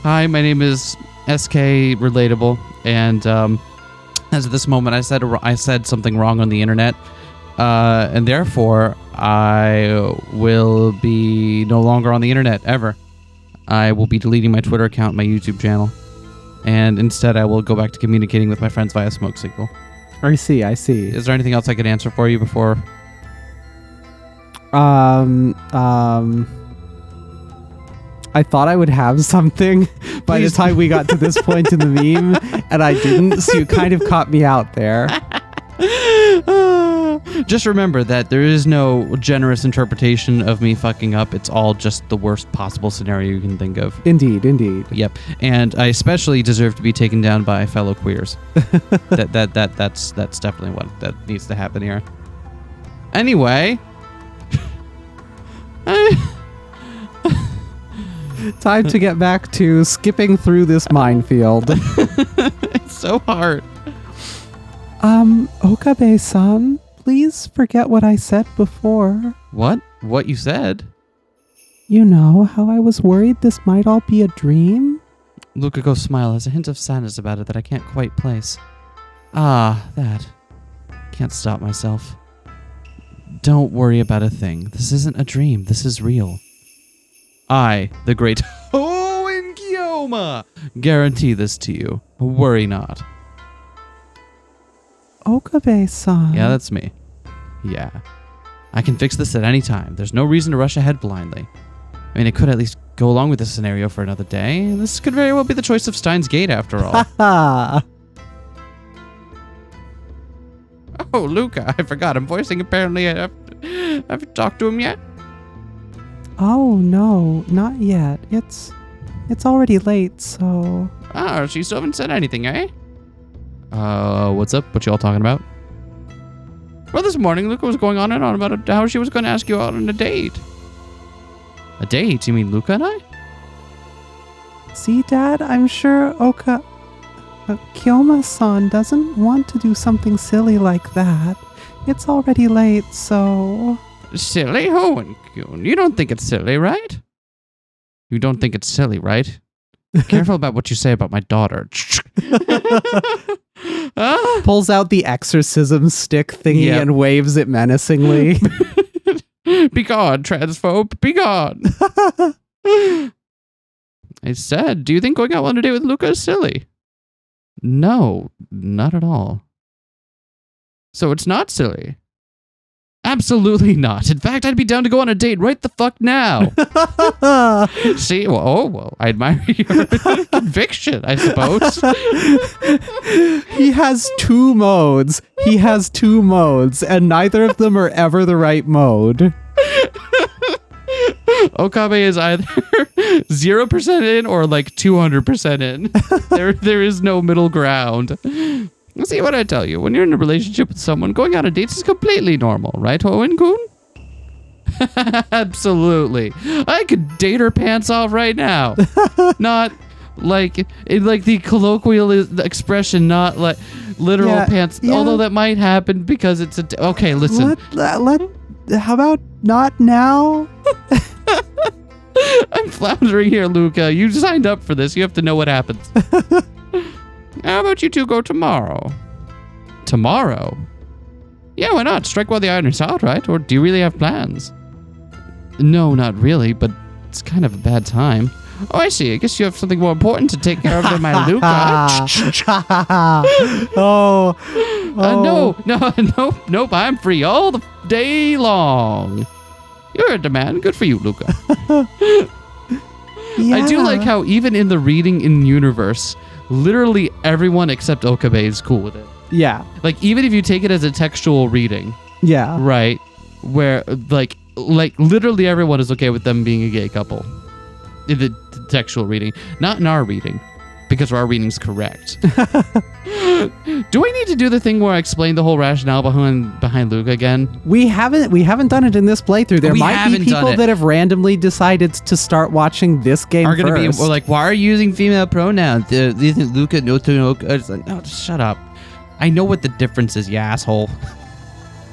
A: Hi, my name is SK Relatable, and as of this moment, I said something wrong on the internet, and therefore I will be no longer on the internet ever. I will be deleting my Twitter account, my YouTube channel, and instead I will go back to communicating with my friends via smoke signal.
B: I see.
A: Is there anything else I could answer for you before?
B: I thought I would have something by the time we got to this point in the meme, and I didn't, so you kind of caught me out there.
A: Just remember that there is no generous interpretation of me fucking up. It's all just the worst possible scenario you can think of.
B: Indeed.
A: Yep. And I especially deserve to be taken down by fellow queers. That's definitely what that needs to happen here. Anyway,
B: time to get back to skipping through this minefield.
A: It's so hard.
B: Okabe-san, please forget what I said before.
A: What? What you said?
B: You know how I was worried this might all be a dream?
A: Lukako's smile has a hint of sadness about it that I can't quite place. Ah, that. Can't stop myself. Don't worry about a thing. This isn't a dream. This is real. I, the great Hoenn-kyoma, guarantee this to you. Worry not.
B: Okabe-san.
A: Yeah, that's me. Yeah. I can fix this at any time. There's no reason to rush ahead blindly. I mean, I could at least go along with this scenario for another day. This could very well be the choice of Steins Gate after all. Oh, Luca, I forgot. I'm voicing apparently. Have you talked to him yet?
B: Oh, no, not yet. It's already late, so...
A: Oh, she still haven't said anything, eh? What's up? What you all talking about? Well, this morning, Luca was going on and on about how she was going to ask you out on a date. A date? You mean Luca and I?
B: See, Dad, I'm sure Kyoma-san doesn't want to do something silly like that. It's already late, so...
A: Silly? Hoenn-kun, you don't think it's silly, right? You don't think it's silly, right? Careful about what you say about my daughter.
B: Pulls out the exorcism stick thingy and waves it menacingly.
A: Be gone, transphobe. Be gone. I said, do you think going out on a date with Luca is silly? No, not at all. So it's not silly. Absolutely not. In fact, I'd be down to go on a date right the fuck now. See, well, I admire your conviction, I suppose.
B: He has two modes, and neither of them are ever the right mode.
A: Okabe is either 0% in or like 200% in. There is no middle ground. See what I tell you, when you're in a relationship with someone, going on a date is completely normal, right, Hoenn-kun? Absolutely. I could date her pants off right now. Not like the colloquial expression, not like literal pants. Yeah. Although that might happen because it's okay. Listen.
B: How about not now?
A: I'm floundering here, Luca. You signed up for this. You have to know what happens. How about you two go tomorrow? Tomorrow? Yeah, why not? Strike while the iron is hot, right? Or do you really have plans? No, not really, but it's kind of a bad time. Oh, I see. I guess you have something more important to take care of than my Luca. Nope. I'm free all the day long. You're a demand. Good for you, Luca. Yeah. I do like how even in the reading in universe, literally everyone except Okabe is cool with it.
B: Yeah.
A: Like, even if you take it as a textual reading,
B: Yeah.
A: right, where like literally everyone is okay with them being a gay couple in the textual reading, not in our reading, because our reading's correct. Do we need to do the thing where I explain the whole rationale behind Luca again?
B: We haven't done it in this playthrough. There might be people that have randomly decided to start watching this game
A: are going to
B: first.
A: be like, why are you using female pronouns? Isn't Luca no? It's like, no, just shut up. I know what the difference is, you asshole.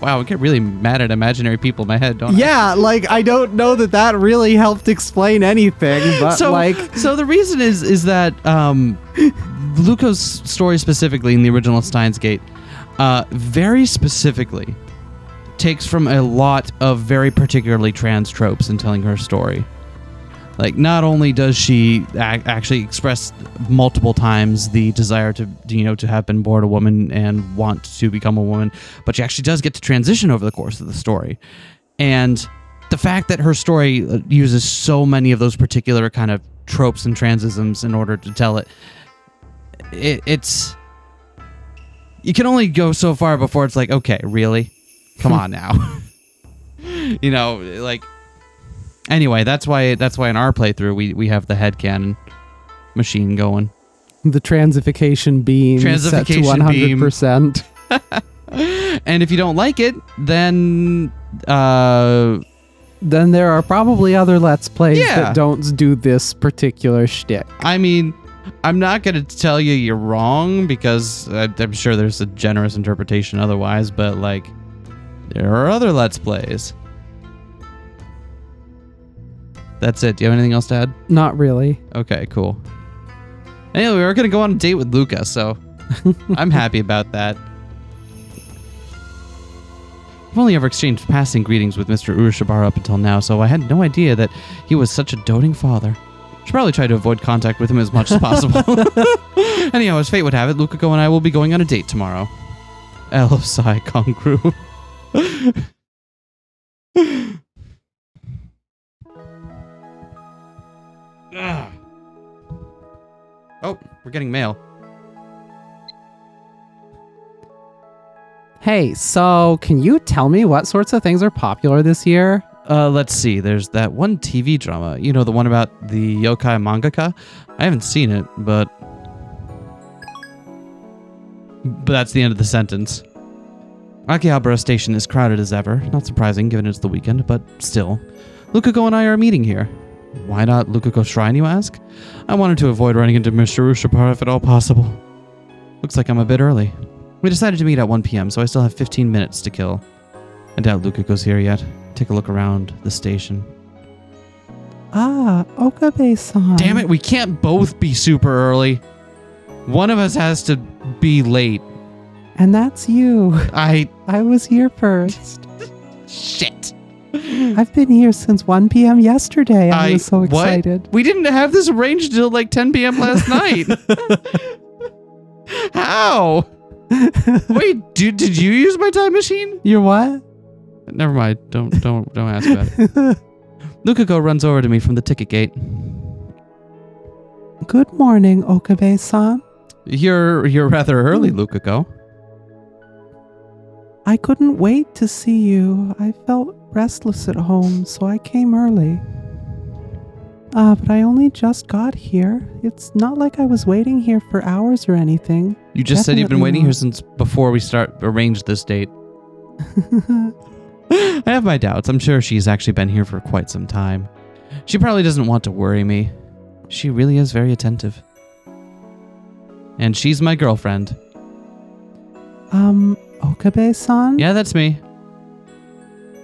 A: Wow, I get really mad at imaginary people in my head, don't I?
B: Yeah, like, I don't know that really helped explain anything, but
A: So the reason is that Luca's story specifically in the original Steins Gate very specifically takes from a lot of very particularly trans tropes in telling her story. Like, not only does she actually express multiple times the desire to have been born a woman and want to become a woman, but she actually does get to transition over the course of the story. And the fact that her story uses so many of those particular kind of tropes and transisms in order to tell it's you can only go so far before it's like, okay, really? Come on now. Like, anyway, that's why in our playthrough we have the headcanon machine going.
B: The transification beam set to 100%.
A: And if you don't like it, then
B: there are probably other Let's Plays that don't do this particular shtick.
A: I mean, I'm not going to tell you you're wrong, because I'm sure there's a generous interpretation otherwise, but like, there are other Let's Plays. That's it. Do you have anything else to add?
B: Not really.
A: Okay, cool. Anyway, we're going to go on a date with Luca, so I'm happy about that. I've only ever exchanged passing greetings with Mr. Urushibar up until now, so I had no idea that he was such a doting father. Should probably try to avoid contact with him as much as possible. Anyhow, as fate would have it, Luca and I will be going on a date tomorrow. Elosai Kongru. Oh, we're getting mail.
B: Hey, so can you tell me what sorts of things are popular this year?
A: Let's see. There's that one TV drama. You know, the one about the yokai mangaka? I haven't seen it, but that's the end of the sentence. Akihabara Station is crowded as ever. Not surprising, given it's the weekend, but still. Lukako and I are meeting here. Why not Lukako Shrine, you ask? I wanted to avoid running into Mr. Ushapar if at all possible. Looks like I'm a bit early. We decided to meet at 1 p.m., so I still have 15 minutes to kill. I doubt Lukako's here yet. Take a look around the station.
B: Ah, Okabe-san.
A: Damn it, we can't both be super early. One of us has to be late.
B: And that's you. I was here first.
A: Shit.
B: I've been here since 1 p.m. yesterday. I was so excited.
A: What? We didn't have this arranged until like 10 p.m. last night. How? Wait, did you use my time machine?
B: Your what?
A: Never mind. Don't ask about it. Lukako runs over to me from the ticket gate.
B: Good morning, Okabe-san.
A: You're rather early, Lukako.
B: I couldn't wait to see you. I felt restless at home, so I came early. But I only just got here. It's not like I was waiting here for hours or anything.
A: You just said you've been waiting here since before we arranged this date. I have my doubts. I'm sure she's actually been here for quite some time. She probably doesn't want to worry me. She really is very attentive. And she's my girlfriend.
B: Okabe-san?
A: Yeah, that's me.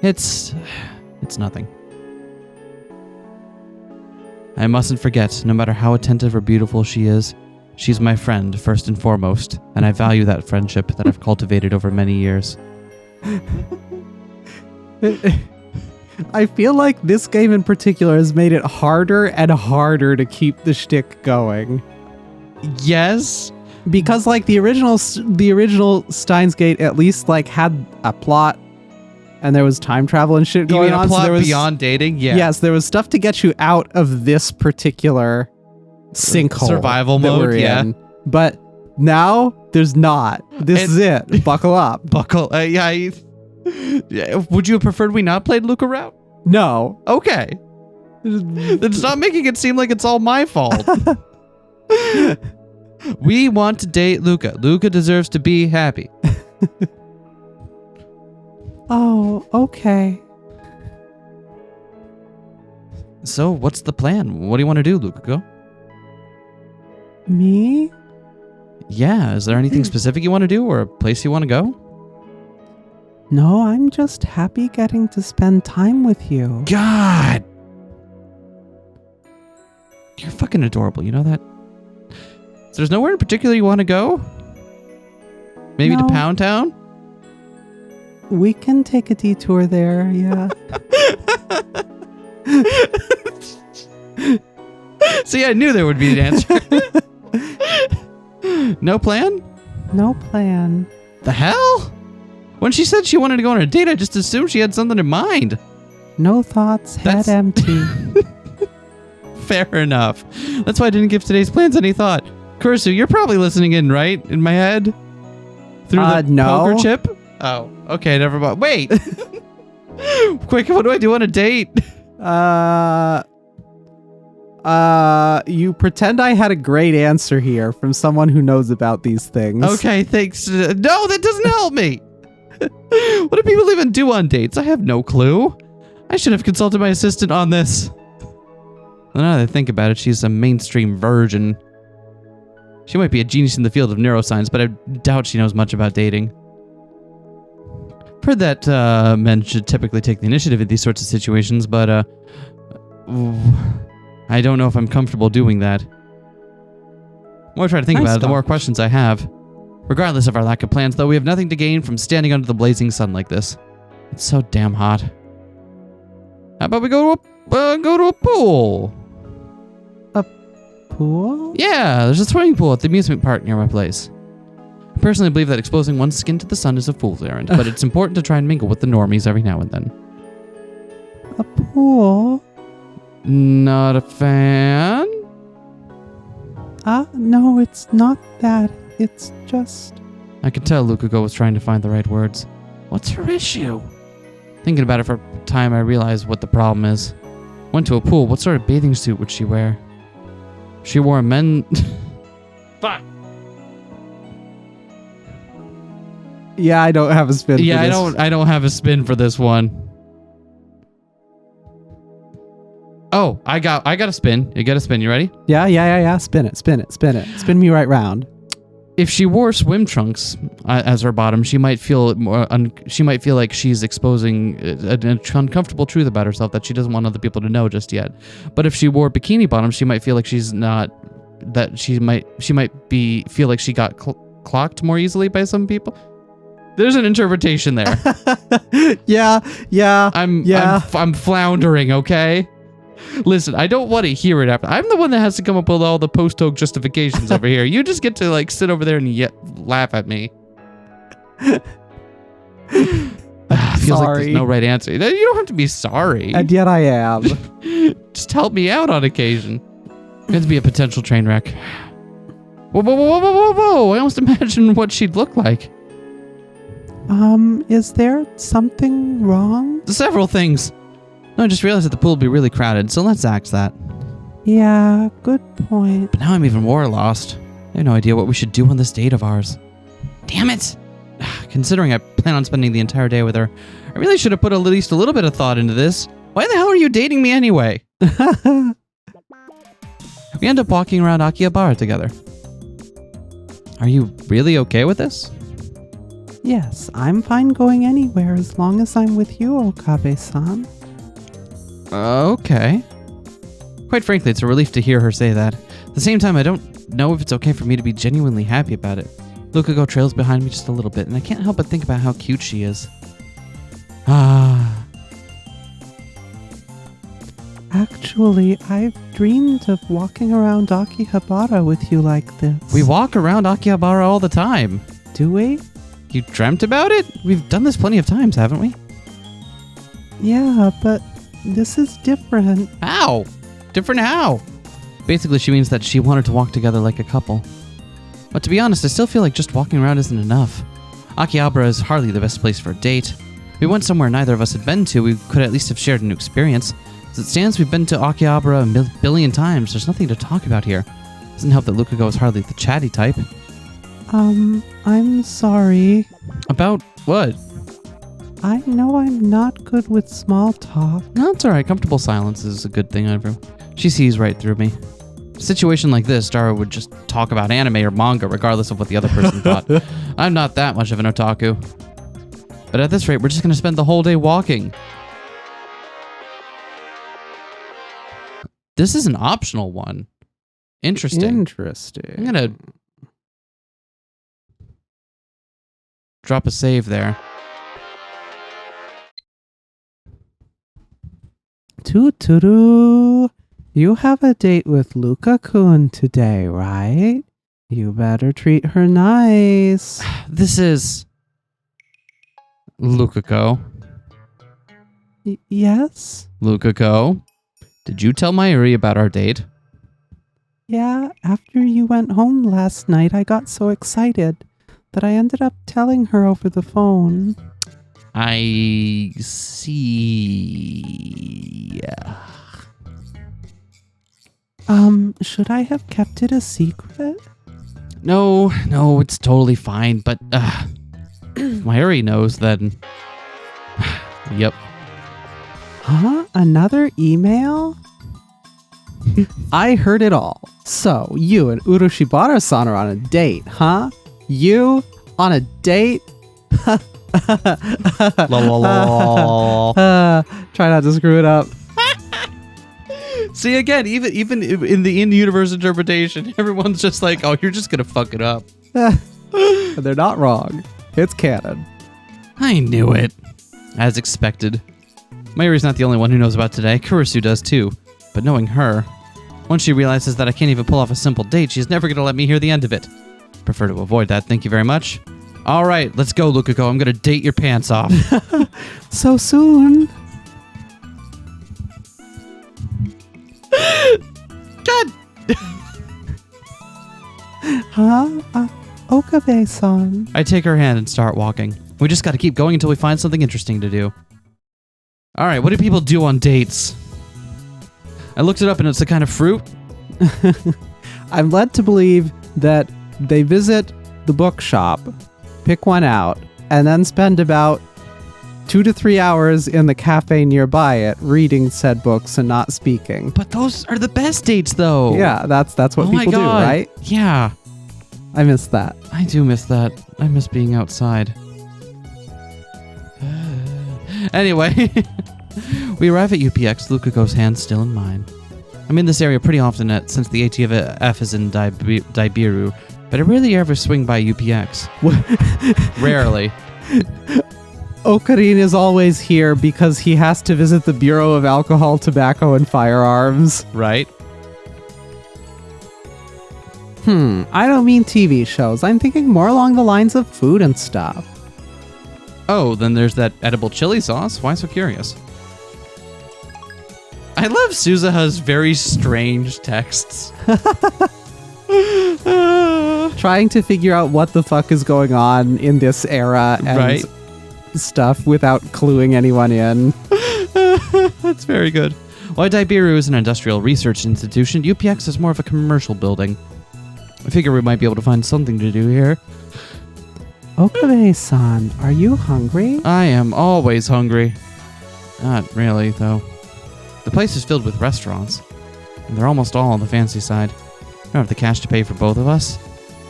A: It's nothing. I mustn't forget, no matter how attentive or beautiful she is, she's my friend first and foremost, and I value that friendship that I've cultivated over many years.
B: I feel like this game in particular has made it harder and harder to keep the shtick going.
A: Yes,
B: because like the original Steins Gate at least like had a plot, and there was time travel and shit going on.
A: A plot
B: so there was,
A: beyond dating? Yeah.
B: Yes, there was stuff to get you out of this particular sinkhole
A: survival
B: that
A: mode.
B: We're in. But now there's not. This is it. Buckle up.
A: Buckle. Yeah. Would you have preferred we not played Luca route?
B: No.
A: Okay. Then stop making it seem like it's all my fault. We want to date Luca. Luca deserves to be happy.
B: Oh, okay.
A: So, what's the plan? What do you want to do, Luca?
B: Me?
A: Yeah, is there anything specific you want to do or a place you want to go?
B: No, I'm just happy getting to spend time with you.
A: God! You're fucking adorable, you know that? So there's nowhere in particular you want to go? Maybe to
B: No.
A: Pound Town?
B: We can take a detour there, yeah.
A: See, I knew there would be an answer. No plan?
B: No plan.
A: The hell? When she said she wanted to go on a date, I just assumed she had something in mind.
B: No thoughts, head
A: That's-
B: empty.
A: Fair enough. That's why I didn't give today's plans any thought. Kurisu, you're probably listening in, right? In my head? Through the
B: No.
A: poker chip? Oh, okay, never mind. Wait! Quick, what do I do on a date?
B: You pretend I had a great answer here from someone who knows about these things.
A: Okay, thanks. No, that doesn't help me. What do people even do on dates? I have no clue. I should have consulted my assistant on this. Now that I think about it, she's a mainstream virgin. She might be a genius in the field of neuroscience, but I doubt she knows much about dating. I've heard that men should typically take the initiative in these sorts of situations, but I don't know if I'm comfortable doing that. The more I try to think about it, the more questions I have. Regardless of our lack of plans, though, we have nothing to gain from standing under the blazing sun like this. It's so damn hot. How about we go to a pool?
B: Pool?
A: Yeah, there's a swimming pool at the amusement park near my place. I personally believe that exposing one's skin to the sun is a fool's errand, but it's important to try and mingle with the normies every now and then.
B: A pool?
A: Not a fan?
B: No, it's not that. It's just...
A: I could tell Lukuko was trying to find the right words. What's her issue? Thinking about it for a time, I realized what the problem is. Went to a pool. What sort of bathing suit would she wear? She wore a men... Fuck.
B: Yeah, I don't have a spin
A: Yeah,
B: for this.
A: I don't have a spin for this one. Oh, I got a spin. You got a spin. You ready?
B: Yeah. Spin it. Spin me right round.
A: If she wore swim trunks as her bottom, she might feel like she's exposing an uncomfortable truth about herself that she doesn't want other people to know just yet. But if she wore bikini bottoms, she might feel like she's not. That she might feel like she got clocked more easily by some people. There's an interpretation there.
B: Yeah.
A: I'm floundering. Okay. Listen, I don't want to hear it after. I'm the one that has to come up with all the post-hoc justifications over here. You just get to like sit over there and laugh at me. Feels like there's no right answer. You don't have to be sorry.
B: And yet I am.
A: Just help me out on occasion. It's to be a potential train wreck. Whoa. I almost imagine what she'd look like.
B: Is there something wrong?
A: Several things. No, I just realized that the pool will be really crowded, so let's axe that.
B: Yeah, good point.
A: But now I'm even more lost. I have no idea what we should do on this date of ours. Damn it! Considering I plan on spending the entire day with her, I really should have put at least a little bit of thought into this. Why the hell are you dating me anyway? We end up walking around Akihabara together. Are you really okay with this?
B: Yes, I'm fine going anywhere as long as I'm with you, Okabe-san.
A: Okay. Quite frankly, it's a relief to hear her say that. At the same time, I don't know if it's okay for me to be genuinely happy about it. Lukuko trails behind me just a little bit, and I can't help but think about how cute she is.
B: Actually, I've dreamed of walking around Akihabara with you like this.
A: We walk around Akihabara all the time.
B: Do we?
A: You dreamt about it? We've done this plenty of times, haven't we?
B: Yeah, but this is different.
A: How? Different how? Basically, she means that she wanted to walk together like a couple. But to be honest, I still feel like just walking around isn't enough. Akihabara is hardly the best place for a date. We went somewhere neither of us had been to. We could at least have shared a new experience. As it stands, we've been to Akihabara a billion times. There's nothing to talk about here. Doesn't help that Lukago is hardly the chatty type.
B: I'm sorry.
A: About what?
B: I know I'm not good with small talk.
A: No, it's alright. Comfortable silence is a good thing, Andrew. She sees right through me. A situation like this, Dara would just talk about anime or manga regardless of what the other person thought. I'm not that much of an otaku. But at this rate, we're just going to spend the whole day walking. This is an optional one. Interesting. I'm going to drop a save there.
B: Toot-toot-oo. You have a date with Luka-kun today, right? You better treat her nice.
A: This is Lukaku.
B: Yes?
A: Lukaku, did you tell Mayuri about our date?
B: Yeah, after you went home last night, I got so excited that I ended up telling her over the phone.
A: I see. Yeah.
B: Should I have kept it a secret?
A: No, it's totally fine, but if Mayuri knows, then yep.
B: Huh? Another email? I heard it all. So, you and Urushibara-san are on a date, huh? You on a date?
A: La la la.
B: Try not to screw it up.
A: See, again, even in the in-universe interpretation, everyone's just like, oh, you're just gonna fuck it up.
B: They're not wrong. It's canon.
A: I knew it. As expected. Mayuri's not the only one who knows about today. Kurisu does too. But knowing her, once she realizes that I can't even pull off a simple date, she's never gonna let me hear the end of it. Prefer to avoid that, thank you very much. All right, let's go, Lukaku. I'm gonna date your pants off.
B: So soon.
A: God.
B: Huh? Okabe-san.
A: I take her hand and start walking. We just gotta keep going until we find something interesting to do. All right, what do people do on dates? I looked it up and it's a kind of fruit.
B: I'm led to believe that they visit the bookshop, pick one out, and then spend about 2 to 3 hours in the cafe nearby it reading said books and not speaking.
A: But those are the best dates, though.
B: Yeah, that's what
A: Oh my
B: people do,
A: God.
B: right?
A: Yeah.
B: I miss that.
A: I do miss that. I miss being outside. Anyway, we arrive at UPX, Lukaku's hand still in mine. I'm in this area pretty often since the ATF is in Daibiru, but I rarely ever swing by UPX. Rarely.
B: Okarin is always here because he has to visit the Bureau of Alcohol, Tobacco, and Firearms.
A: Right?
B: I don't mean TV shows. I'm thinking more along the lines of food and stuff.
A: Oh, then there's that edible chili sauce. Why so curious? I love Suzuha's very strange texts.
B: Trying to figure out what the fuck is going on in this era and
A: Right.
B: stuff without cluing anyone in.
A: That's very good. While Daibiru is an industrial research institution, UPX is more of a commercial building. I figure we might be able to find something to do here.
B: Okabe-san, are you hungry?
A: I am always hungry. Not really, though. The place is filled with restaurants, and they're almost all on the fancy side. I don't have the cash to pay for both of us.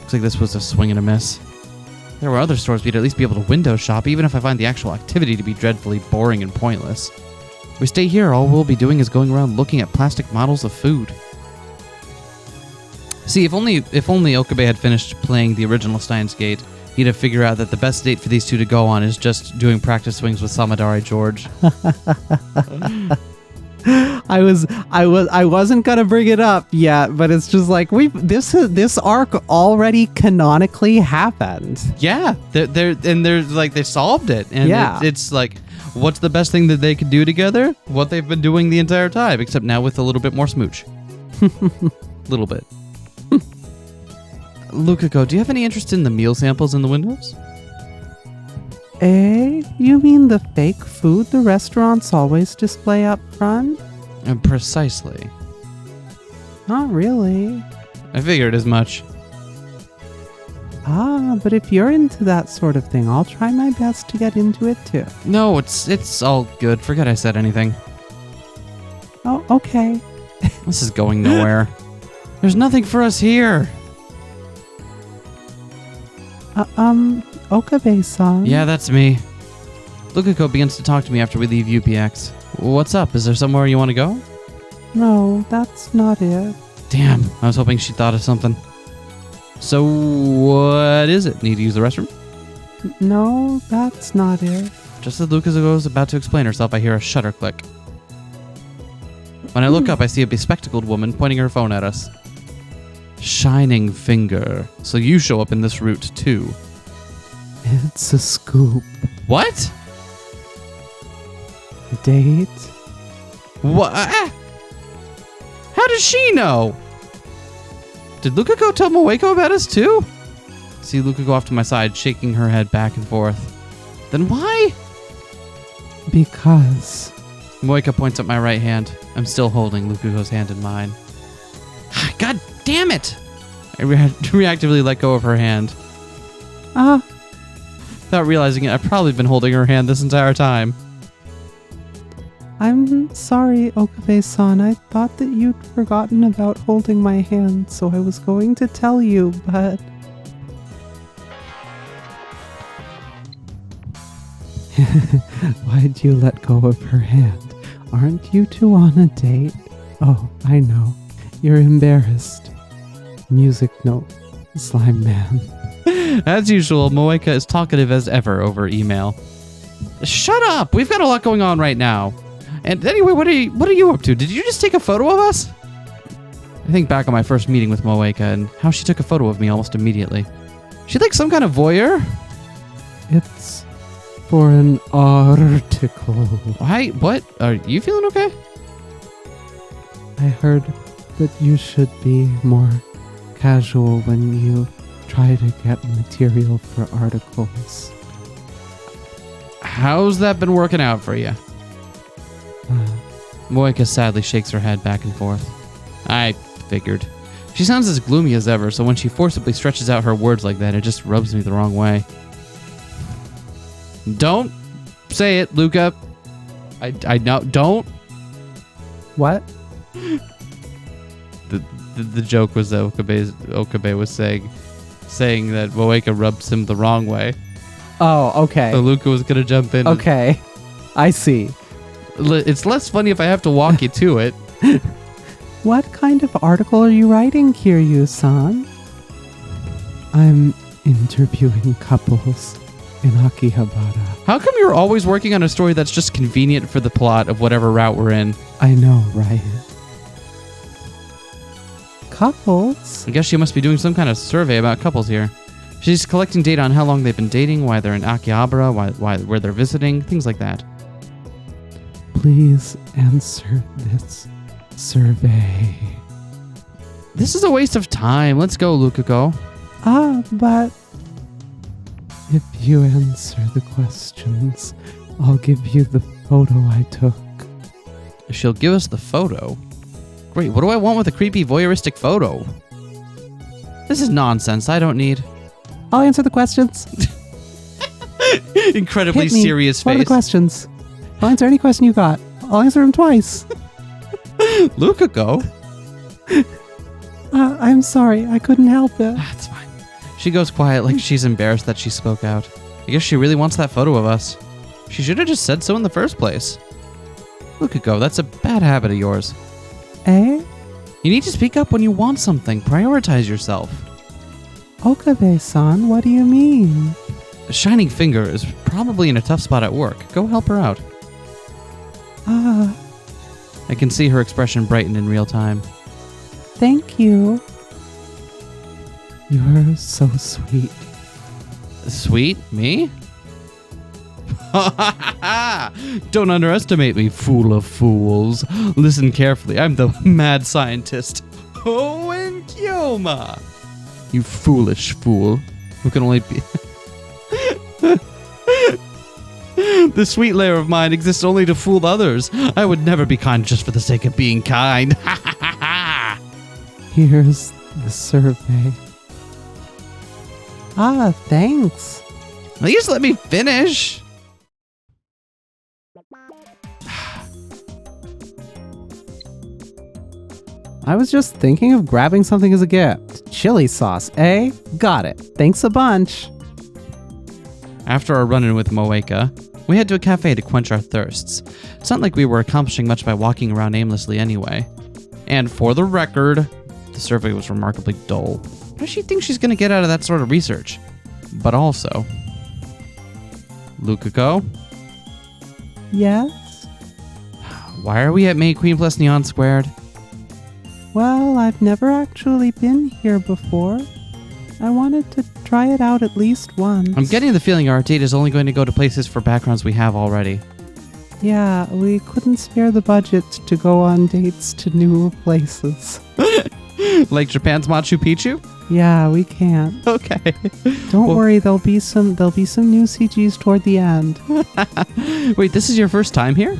A: Looks like this was a swing and a miss. If there were other stores, we'd at least be able to window shop, even if I find the actual activity to be dreadfully boring and pointless. If we stay here, all we'll be doing is going around looking at plastic models of food. See, if only Okabe had finished playing the original Steins Gate, he'd have figured out that the best date for these two to go on is just doing practice swings with Samadare George.
B: I wasn't gonna bring it up yet, but it's just like this arc already canonically happened.
A: Yeah, they're like they solved it, and
B: Yeah.
A: it's like, what's the best thing that they could do together? What they've been doing the entire time, except now with a little bit more smooch. Little bit. Lukako, do you have any interest in the meal samples in the windows?
B: You mean the fake food the restaurants always display up front?
A: Precisely.
B: Not really.
A: I figured as much.
B: But if you're into that sort of thing, I'll try my best to get into it too.
A: No, it's all good. Forget I said anything.
B: Oh, okay.
A: This is going nowhere. There's nothing for us here.
B: Okabe-san.
A: Yeah, that's me. Lukako begins to talk to me after we leave UPX. What's up? Is there somewhere you want to go?
B: No, that's not it.
A: Damn, I was hoping she thought of something. So, what is it? Need to use the restroom?
B: No, that's not it.
A: Just as Lukako is about to explain herself, I hear a shutter click. When I look up, I see a bespectacled woman pointing her phone at us. Shining finger. So you show up in this route too.
B: It's a scoop.
A: What?
B: Date?
A: What? How does she know? Did Lukako tell Moeko about us too? See Lukako off to my side, shaking her head back and forth. Then why?
B: Because.
A: Moeka points at my right hand. I'm still holding Lukako's hand in mine. God damn it! I reactively let go of her hand. Without realizing it, I've probably been holding her hand this entire time.
B: I'm sorry, Okabe-san. I thought that you'd forgotten about holding my hand, so I was going to tell you, but... Why'd you let go of her hand? Aren't you two on a date? Oh, I know. You're embarrassed. Music note. Slime man.
A: As usual, Moeka is talkative as ever over email. Shut up! We've got a lot going on right now. And anyway, what are you up to? Did you just take a photo of us? I think back on my first meeting with Moeka and how she took a photo of me almost immediately. She like some kind of voyeur?
B: It's for an article.
A: Why? What? Are you feeling okay?
B: I heard that you should be more casual when you try to get material for articles.
A: How's that been working out for you? Moeka sadly shakes her head back and forth. I figured. She sounds as gloomy as ever, so when she forcibly stretches out her words like that, it just rubs me the wrong way. Don't say it, Luca. I know. Don't.
B: What?
A: The joke was that Okabe was saying that Moeka rubs him the wrong way.
B: Oh, okay.
A: So Luca was gonna jump in.
B: Okay, I see.
A: It's less funny if I have to walk you to it.
B: What kind of article are you writing, Kiryu-san? I'm interviewing couples in Akihabara.
A: How come you're always working on a story that's just convenient for the plot of whatever route we're in?
B: I know, right? Couples?
A: I guess she must be doing some kind of survey about couples here. She's collecting data on how long they've been dating, why they're in Akihabara, where they're visiting, things like that.
B: Please answer this survey.
A: This is a waste of time. Let's go, Lukako.
B: But if you answer the questions, I'll give you the photo I took.
A: She'll give us the photo? Great, what do I want with a creepy voyeuristic photo? This is nonsense. I don't need...
B: I'll answer the questions.
A: Incredibly
B: Hit me.
A: serious face.
B: What are the questions? I'll answer any question you got. I'll answer them twice.
A: Lukako?
B: I'm sorry. I couldn't help it.
A: That's fine. She goes quiet like she's embarrassed that she spoke out. I guess she really wants that photo of us. She should have just said so in the first place. Lukako, that's a bad habit of yours.
B: Eh?
A: You need to speak up when you want something. Prioritize yourself.
B: Okabe-san, what do you mean?
A: A shining finger is probably in a tough spot at work. Go help her out. I can see her expression brighten in real time.
B: Thank you. You're so sweet.
A: Sweet? Me? Don't underestimate me, fool of fools. Listen carefully. I'm the mad scientist. Owen Kyoma. You foolish fool. Who can only be... This sweet layer of mine exists only to fool others. I would never be kind just for the sake of being kind.
B: Here's the survey. Ah, thanks.
A: At least let me finish.
B: I was just thinking of grabbing something as a gift. Chili sauce, eh? Got it. Thanks a bunch.
A: After our run-in with Moeka, we head to a cafe to quench our thirsts. It's not like we were accomplishing much by walking around aimlessly anyway. And for the record, the survey was remarkably dull. What does she think she's going to get out of that sort of research? But also... Lukako?
B: Yes?
A: Why are we at May Queen plus Neon Squared?
B: Well, I've never actually been here before. I wanted to try it out at least once.
A: I'm getting the feeling our date is only going to go to places for backgrounds we have already.
B: Yeah, we couldn't spare the budget to go on dates to new places.
A: Like Japan's Machu Picchu?
B: Yeah, we can't.
A: Okay.
B: Don't worry, there'll be some new CGs toward the end.
A: Wait, this is your first time here?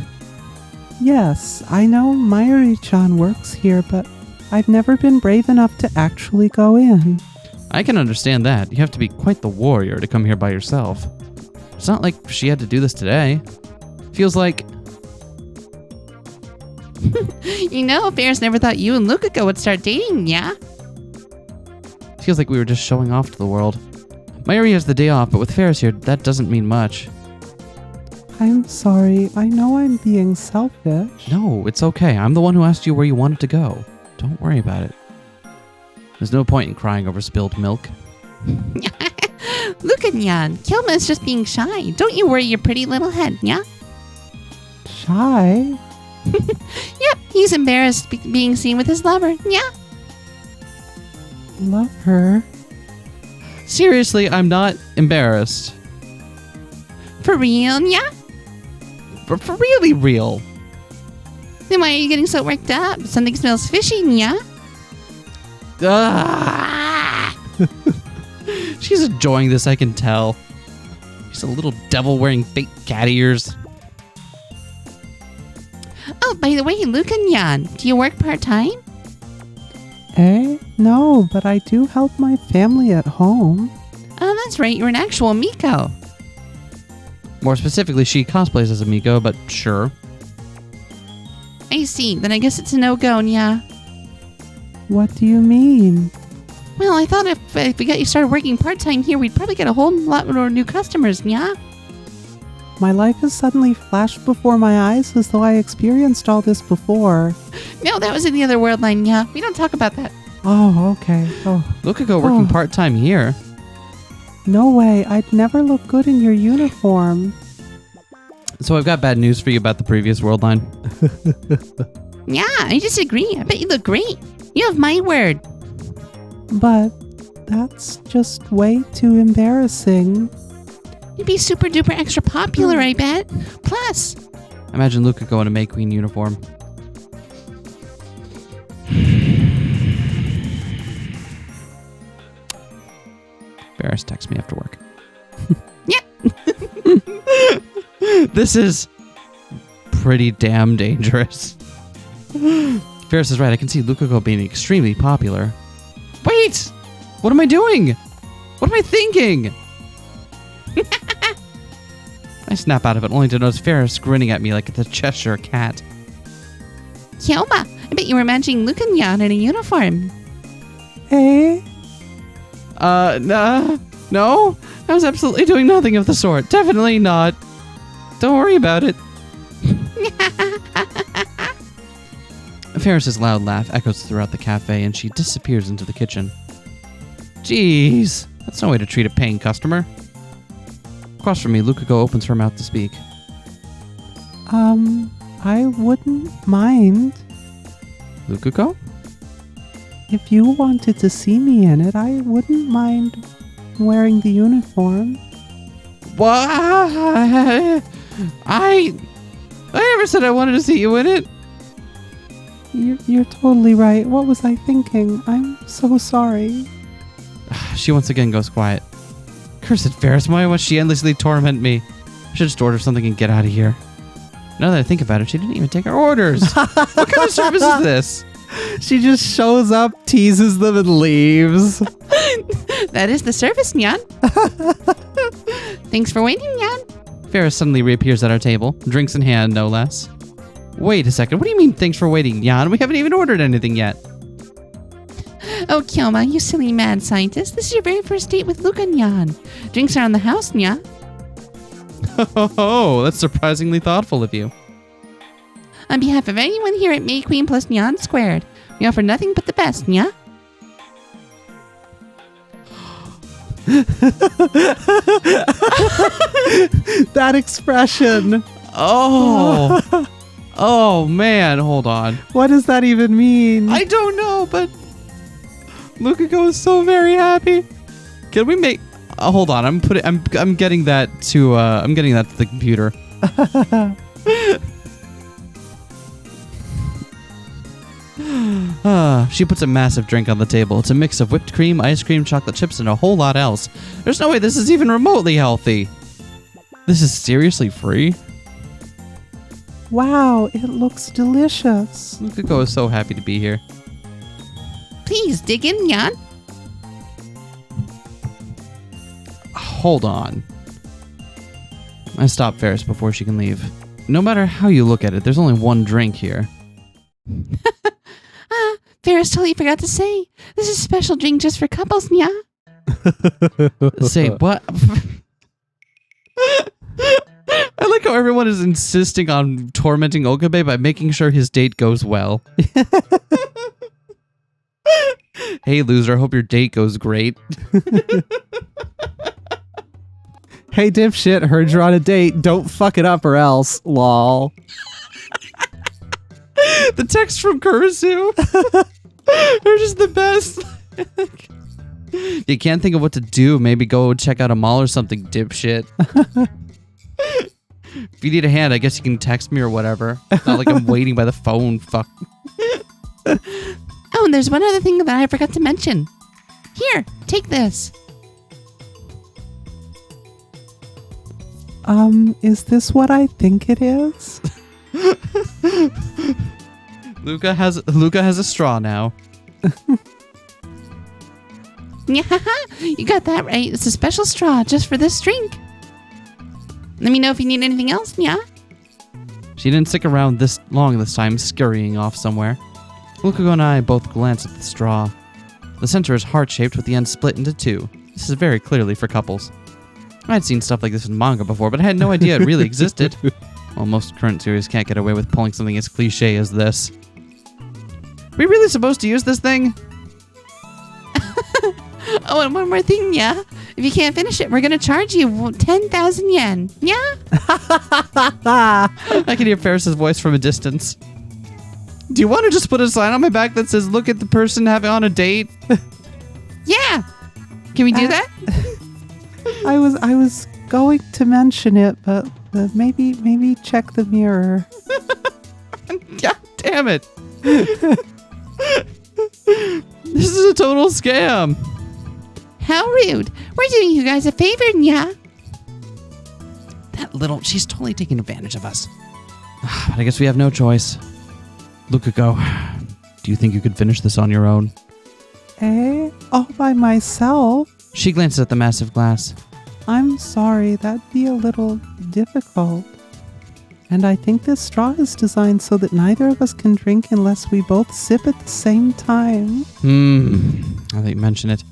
B: Yes, I know Mayuri-chan works here, but I've never been brave enough to actually go in.
A: I can understand that. You have to be quite the warrior to come here by yourself. It's not like she had to do this today. Feels like...
C: You know, Ferris never thought you and Lukako would start dating, yeah?
A: Feels like we were just showing off to the world. Mayuri has the day off, but with Ferris here, that doesn't mean much.
B: I'm sorry. I know I'm being selfish.
A: No, it's okay. I'm the one who asked you where you wanted to go. Don't worry about it. There's no point in crying over spilled milk.
C: Look at Nyan. Kilma is just being shy. Don't you worry your pretty little head, yeah?
B: Shy?
C: Yep, he's embarrassed being seen with his lover, yeah?
B: Love her.
A: Seriously, I'm not embarrassed.
C: For real, yeah?
A: For really real.
C: Then why are you getting so worked up? Something smells fishy, yeah?
A: Ah! She's enjoying this, I can tell. She's a little devil wearing fake cat ears.
C: Oh, by the way, Luke and Jan, do you work part-time?
B: Eh? No, but I do help my family at home.
C: Oh, that's right, you're an actual Miko.
A: More specifically, she cosplays as a Miko, but sure.
C: I see, then I guess it's a no-go, yeah.
B: What do you mean?
C: Well, I thought if we got you started working part-time here, we'd probably get a whole lot more new customers, yeah?
B: My life has suddenly flashed before my eyes as though I experienced all this before.
C: No, that was in the other world line, yeah. We don't talk about that.
B: Oh, okay. Oh,
A: Lukako working part-time here.
B: no way. I'd never look good in your uniform.
A: So I've got bad news for you about the previous world line.
C: Yeah, I disagree. I bet you look great. You have my word.
B: But that's just way too embarrassing.
C: You'd be super duper extra popular, I bet. Plus,
A: Imagine Lukako in a May Queen uniform. Ferris texts me after work.
C: yeah.
A: This is pretty damn dangerous. Ferris is right. I can see Lukako being extremely popular. Wait! What am I doing? What am I thinking? I snap out of it, only to notice Ferris grinning at me like the Cheshire Cat.
C: Kyoma, I bet you were imagining Luke and Jan in a uniform.
B: Eh?
A: No. I was absolutely doing nothing of the sort. Definitely not. Don't worry about it. Ferris's loud laugh echoes throughout the cafe, and she disappears into the kitchen. Jeez, that's no way to treat a paying customer. Across from me, Lukako opens her mouth to speak.
B: I wouldn't mind.
A: Lukako?
B: If you wanted to see me in it, I wouldn't mind wearing the uniform.
A: What? I never said I wanted to see you in it.
B: You're totally right. What was I thinking? I'm so sorry.
A: She once again goes quiet. Cursed Ferris, why must she endlessly torment me? I should just order something and get out of here. Now that I think about it, she didn't even take our orders. What kind of service is this?
B: She just shows up, teases them, and leaves.
C: That is the service, Nyan. Thanks for waiting, Nyan.
A: Ferris suddenly reappears at our table, drinks in hand, no less. Wait a second, what do you mean thanks for waiting, Jan? We haven't even ordered anything yet.
C: Oh, Kyoma, you silly mad scientist. This is your very first date with Luca, Nyan. Drinks are on the house, Nya.
A: Oh, that's surprisingly thoughtful of you.
C: On behalf of anyone here at May Queen plus Nyan Squared, we offer nothing but the best, Nya.
B: That expression.
A: Oh. Oh, man. Hold on.
B: What does that even mean?
A: I don't know, but Lukako is so very happy. Can we make... hold on. I'm getting that to the computer. She puts a massive drink on the table. It's a mix of whipped cream, ice cream, chocolate chips, and a whole lot else. There's no way this is even remotely healthy. This is seriously free?
B: Wow, it looks delicious.
A: Lukako is so happy to be here.
C: Please dig in, Nyan.
A: Hold on. I stop Ferris before she can leave. No matter how you look at it, there's only one drink here.
C: Ferris totally forgot to say. This is a special drink just for couples, Nya.
A: Say what? I like how everyone is insisting on tormenting Okabe by making sure his date goes well. Hey, loser, hope your date goes great.
B: Hey, dipshit, heard you're on a date. Don't fuck it up or else. Lol.
A: The text from Kurisu. They're just the best. You can't think of what to do. Maybe go check out a mall or something, dipshit. If you need a hand, I guess you can text me or whatever. Not like I'm waiting by the phone. Fuck.
C: Oh, and there's one other thing that I forgot to mention. Here, take this.
B: Is this what I think it is?
A: Luca has a straw now.
C: Yeah, you got that right. It's a special straw just for this drink. Let me know if you need anything else, yeah?
A: She didn't stick around this long this time, scurrying off somewhere. Lukako and I both glance at the straw. The center is heart-shaped with the end split into two. This is very clearly for couples. I had seen stuff like this in manga before, but I had no idea it really existed. Well, most current series can't get away with pulling something as cliche as this. Are we really supposed to use this thing?
C: Oh, and one more thing, yeah? If you can't finish it, we're going to charge you 10,000 yen. Yeah?
A: I can hear Ferris's voice from a distance. Do you want to just put a sign on my back that says, look at the person having on a date?
C: Yeah. Can we do that?
B: I was going to mention it, but maybe check the mirror.
A: God damn it. This is a total scam.
C: How rude. We're doing you guys a favor, yeah?
A: She's totally taking advantage of us. But I guess we have no choice. Lukako, do you think you could finish this on your own?
B: Eh? All by myself?
A: She glances at the massive glass.
B: I'm sorry, that'd be a little difficult. And I think this straw is designed so that neither of us can drink unless we both sip at the same time.
A: I think you mentioned it.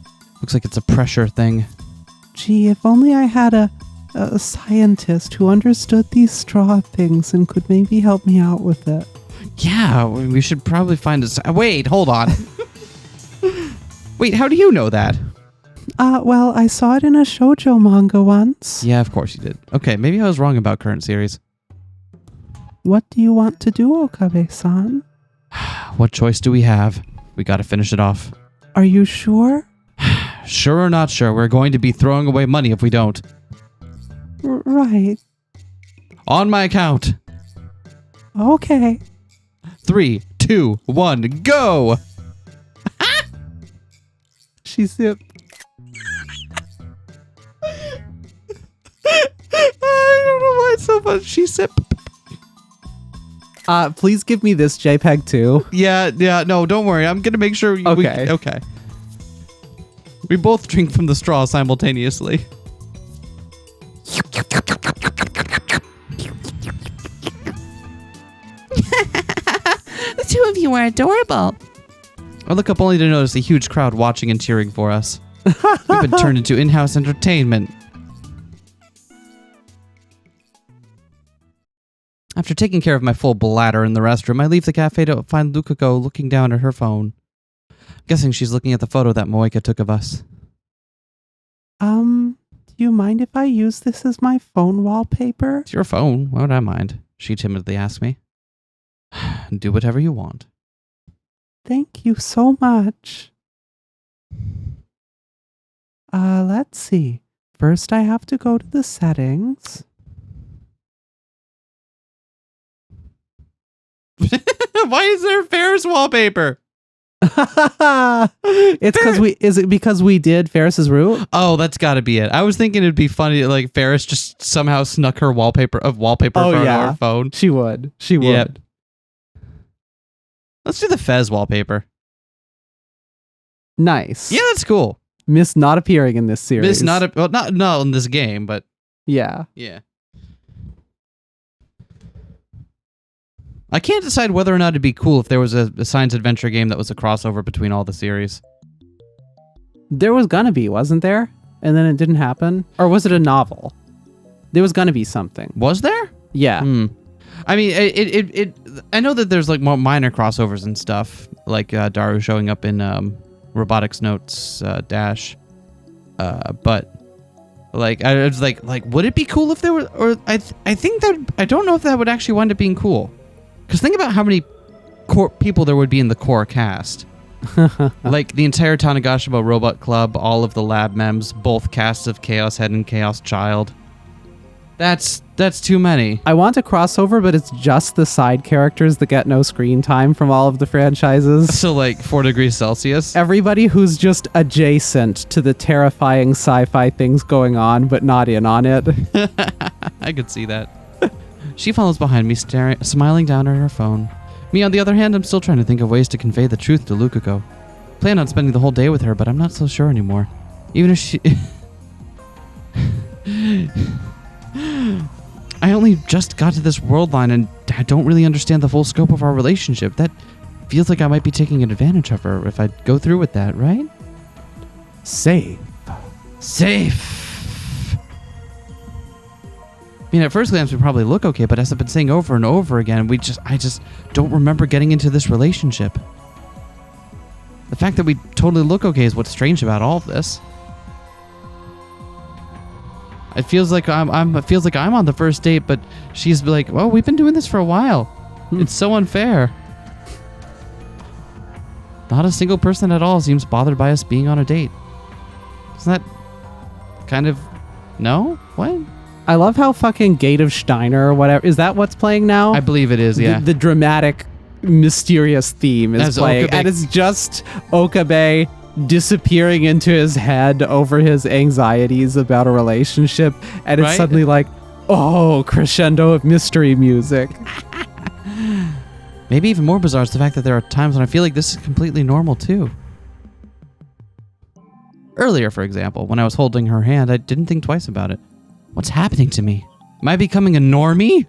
A: Looks like it's a pressure thing.
B: Gee, if only I had a scientist who understood these straw things and could maybe help me out with it.
A: Yeah, we should probably find a... Wait, hold on. Wait, how do you know that?
B: Well, I saw it in a shoujo manga once.
A: Yeah, of course you did. Okay, maybe I was wrong about current series.
B: What do you want to do, Okabe-san?
A: What choice do we have? We gotta finish it off.
B: Are you sure?
A: Sure or not sure, we're going to be throwing away money if we don't.
B: Right.
A: On my account.
B: Okay.
A: 3, 2, 1, go!
B: She sipped.
A: What she said.
B: Please give me this JPEG too.
A: Yeah, no, don't worry. I'm gonna make sure.
B: Okay.
A: We both drink from the straw simultaneously.
C: The two of you are adorable.
A: I look up only to notice a huge crowd watching and cheering for us. We've been turned into in-house entertainment. After taking care of my full bladder in the restroom, I leave the cafe to find Lukako looking down at her phone. I'm guessing she's looking at the photo that Moika took of us.
B: Do you mind if I use this as my phone wallpaper?
A: It's your phone. Why would I mind? She timidly asked me. Do whatever you want.
B: Thank you so much. Let's see. First, I have to go to the settings.
A: Why is there Ferris wallpaper?
B: It's because we did Ferris's route?
A: Oh, that's got to be it. I was thinking it'd be funny, like Ferris just somehow snuck her wallpaper from our phone.
B: She would.
A: Yep. Let's do the Fez wallpaper.
B: Nice.
A: Yeah, that's cool.
B: Miss not appearing in this series.
A: Not in this game, but
B: yeah.
A: I can't decide whether or not it'd be cool if there was a science adventure game that was a crossover between all the series.
B: There was gonna be, wasn't there? And then it didn't happen? Or was it a novel? There was gonna be something.
A: Was there?
B: Yeah.
A: I mean, I know that there's like more minor crossovers and stuff, like Daru showing up in Robotics Notes Dash, but like I was like, would it be cool if there were? Or I think that I don't know if that would actually wind up being cool, because think about how many core people there would be in the core cast. Like the entire Tanegashima Robot Club, all of the lab mems, both casts of Chaos Head and Chaos Child. That's too many.
B: I want a crossover, but it's just the side characters that get no screen time from all of the franchises.
A: So like 4 degrees Celsius?
B: Everybody who's just adjacent to the terrifying sci-fi things going on, but not in on it.
A: I could see that. She follows behind me, smiling down at her phone. Me, on the other hand, I'm still trying to think of ways to convey the truth to Lukako. Plan on spending the whole day with her, but I'm not so sure anymore. Even if she... I only just got to this world line and I don't really understand the full scope of our relationship. That feels like I might be taking advantage of her if I go through with that, right?
B: Safe.
A: I mean, at first glance, we probably look okay, but as I've been saying over and over again, I just don't remember getting into this relationship. The fact that we totally look okay is what's strange about all of this. It feels like I'm on the first date, but she's like, well, we've been doing this for a while. It's so unfair. Not a single person at all seems bothered by us being on a date. Isn't that kind of... No? What?
B: I love how fucking Gate of Steiner or whatever... Is that what's playing now?
A: I believe it is, yeah.
B: The dramatic, mysterious theme is playing. And it's just Okabe disappearing into his head over his anxieties about a relationship, and it's suddenly like, oh, crescendo of mystery music.
A: Maybe even more bizarre is the fact that there are times when I feel like this is completely normal too. Earlier, for example, when I was holding her hand, I didn't think twice about it. What's happening to me? Am I becoming a normie?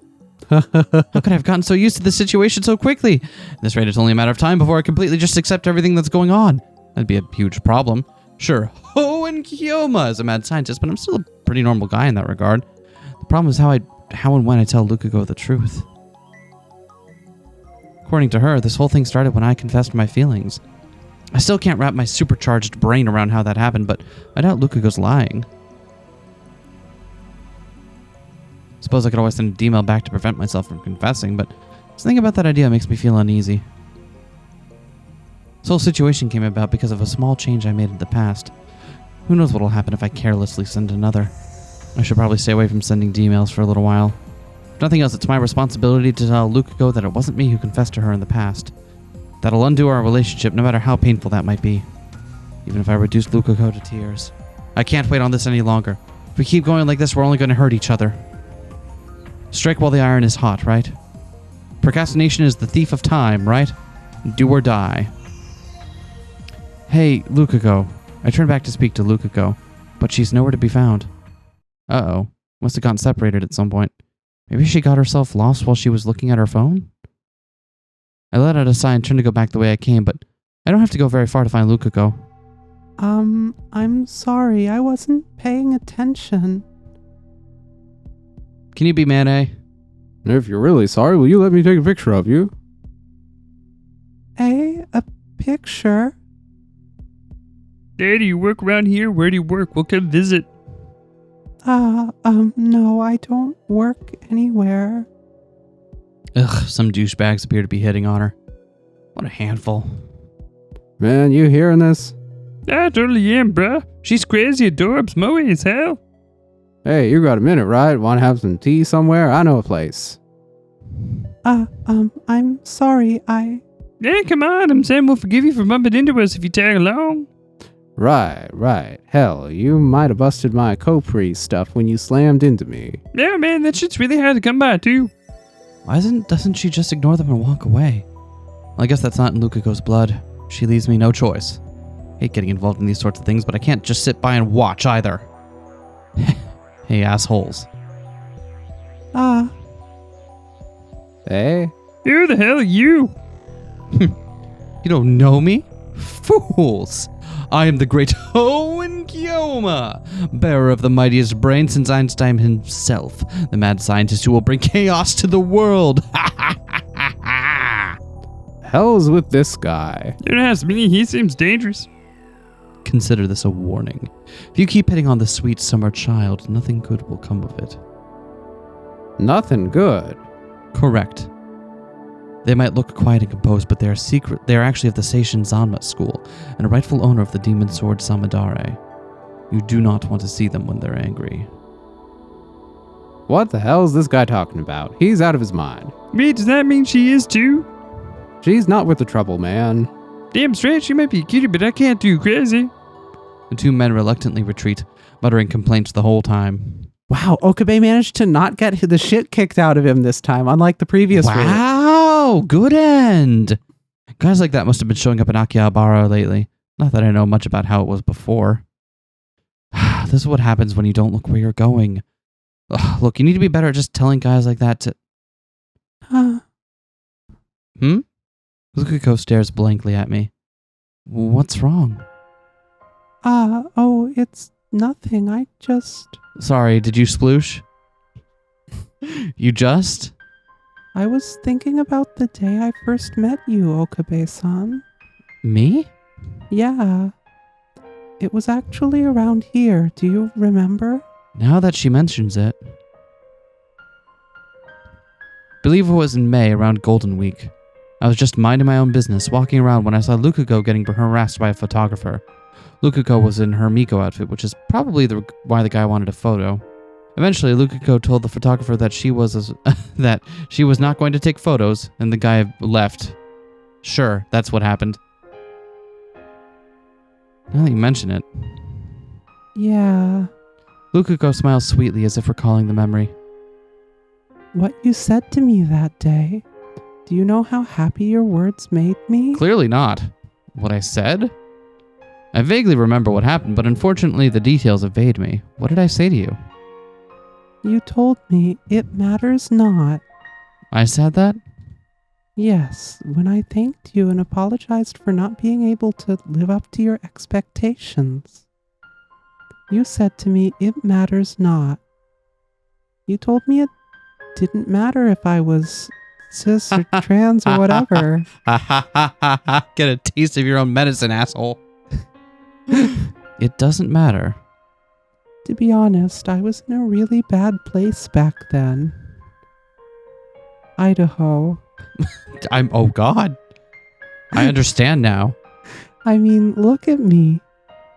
A: How could I have gotten so used to this situation so quickly? At this rate, it's only a matter of time before I completely just accept everything that's going on. That'd be a huge problem. Sure, Ho and Kiyoma is a mad scientist, but I'm still a pretty normal guy in that regard. The problem is how and when I tell Lukako the truth. According to her, this whole thing started when I confessed my feelings. I still can't wrap my supercharged brain around how that happened, but I doubt Lukako's lying. Suppose I could always send an email back to prevent myself from confessing, but something about that idea makes me feel uneasy. This whole situation came about because of a small change I made in the past. Who knows what'll happen if I carelessly send another. I should probably stay away from sending emails for a little while. If nothing else, it's my responsibility to tell Lukako that it wasn't me who confessed to her in the past. That'll undo our relationship, no matter how painful that might be. Even if I reduce Lukako to tears. I can't wait on this any longer. If we keep going like this, we're only going to hurt each other. Strike while the iron is hot, right? Procrastination is the thief of time, right? Do or die. Hey, Lukako. I turned back to speak to Lukako, but she's nowhere to be found. Uh-oh. Must have gotten separated at some point. Maybe she got herself lost while she was looking at her phone? I let out a sigh and turned to go back the way I came, but I don't have to go very far to find Lukako.
B: I'm sorry. I wasn't paying attention.
A: Can you be man-a?
D: If you're really sorry, will you let me take a picture of you?
B: A picture?
E: Dad, do you work around here? Where do you work? We'll come visit.
B: No, I don't work anywhere.
A: Ugh, some douchebags appear to be hitting on her. What a handful.
D: Man, you hearing this?
E: I totally am, bruh. She's crazy, adorbs, moe as hell.
D: Hey, you got a minute, right? Want to have some tea somewhere? I know a place.
B: I'm sorry,
E: Yeah, come on. I'm saying we'll forgive you for bumping into us if you tag along.
D: Right. Hell, you might have busted my co-priest stuff when you slammed into me.
E: Yeah, man, that shit's really hard to come by, too.
A: Why doesn't she just ignore them and walk away? Well, I guess that's not in Lukako's blood. She leaves me no choice. Hate getting involved in these sorts of things, but I can't just sit by and watch either. Hey, assholes.
D: Hey?
E: Who the hell are you?
A: You don't know me? Fools! I am the great Hoenn Kioma, bearer of the mightiest brain since Einstein himself, the mad scientist who will bring chaos to the world.
D: Hell's with this guy.
E: Don't ask me. He seems dangerous.
A: Consider this a warning. If you keep hitting on the sweet summer child, nothing good will come of it.
D: Nothing good.
A: Correct. They might look quiet and composed, but they are actually of the Seishin Zanma school, and a rightful owner of the demon sword Samadare. You do not want to see them when they're angry.
D: What the hell is this guy talking about? He's out of his mind.
E: Wait, does that mean she is too?
D: She's not with the trouble, man.
E: Damn straight, she might be a cutie, but I can't do crazy.
A: The two men reluctantly retreat, muttering complaints the whole time.
B: Wow, Okabe managed to not get the shit kicked out of him this time, unlike the previous route.
A: Wow, good end. Guys like that must have been showing up in Akihabara lately. Not that I know much about how it was before. This is what happens when you don't look where you're going. Ugh, look, you need to be better at just telling guys like that to... Lukako stares blankly at me. What's wrong?
B: It's nothing. I just...
A: Sorry, did you sploosh? You just?
B: I was thinking about the day I first met you, Okabe-san.
A: Me?
B: Yeah. It was actually around here. Do you remember?
A: Now that she mentions it. Believe it was in May, around Golden Week. I was just minding my own business, walking around when I saw Lukako getting harassed by a photographer. Lukako was in her Miko outfit, which is probably why the guy wanted a photo. Eventually, Lukako told the photographer that she was not going to take photos, and the guy left. Sure, that's what happened. Now that you mention it.
B: Yeah.
A: Lukako smiles sweetly as if recalling the memory.
B: What you said to me that day. Do you know how happy your words made me?
A: Clearly not. What I said? I vaguely remember what happened, but unfortunately the details evade me. What did I say to you?
B: You told me it matters not.
A: I said that?
B: Yes, when I thanked you and apologized for not being able to live up to your expectations. You said to me, it matters not. You told me it didn't matter if I was cis or trans or whatever.
A: Get a taste of your own medicine, asshole. It doesn't matter.
B: To be honest, I was in a really bad place back then. Idaho.
A: Oh God. I understand now.
B: I mean, look at me.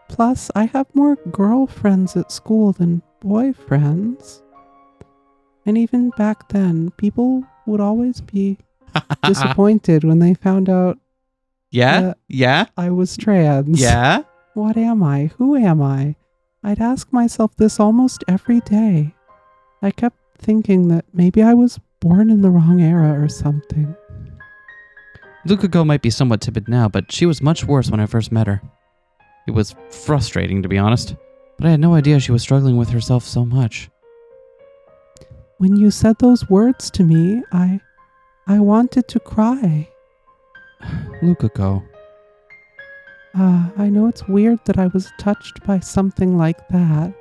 B: Plus, I have more girlfriends at school than boyfriends. And even back then, people would always be disappointed when they found out
A: Yeah? Yeah?
B: I was trans.
A: Yeah?
B: What am I? Who am I? I'd ask myself this almost every day. I kept thinking that maybe I was born in the wrong era or something.
A: Lukako might be somewhat timid now, but she was much worse when I first met her. It was frustrating, to be honest, but I had no idea she was struggling with herself so much.
B: When you said those words to me, I wanted to cry.
A: Lukako.
B: I know it's weird that I was touched by something like that,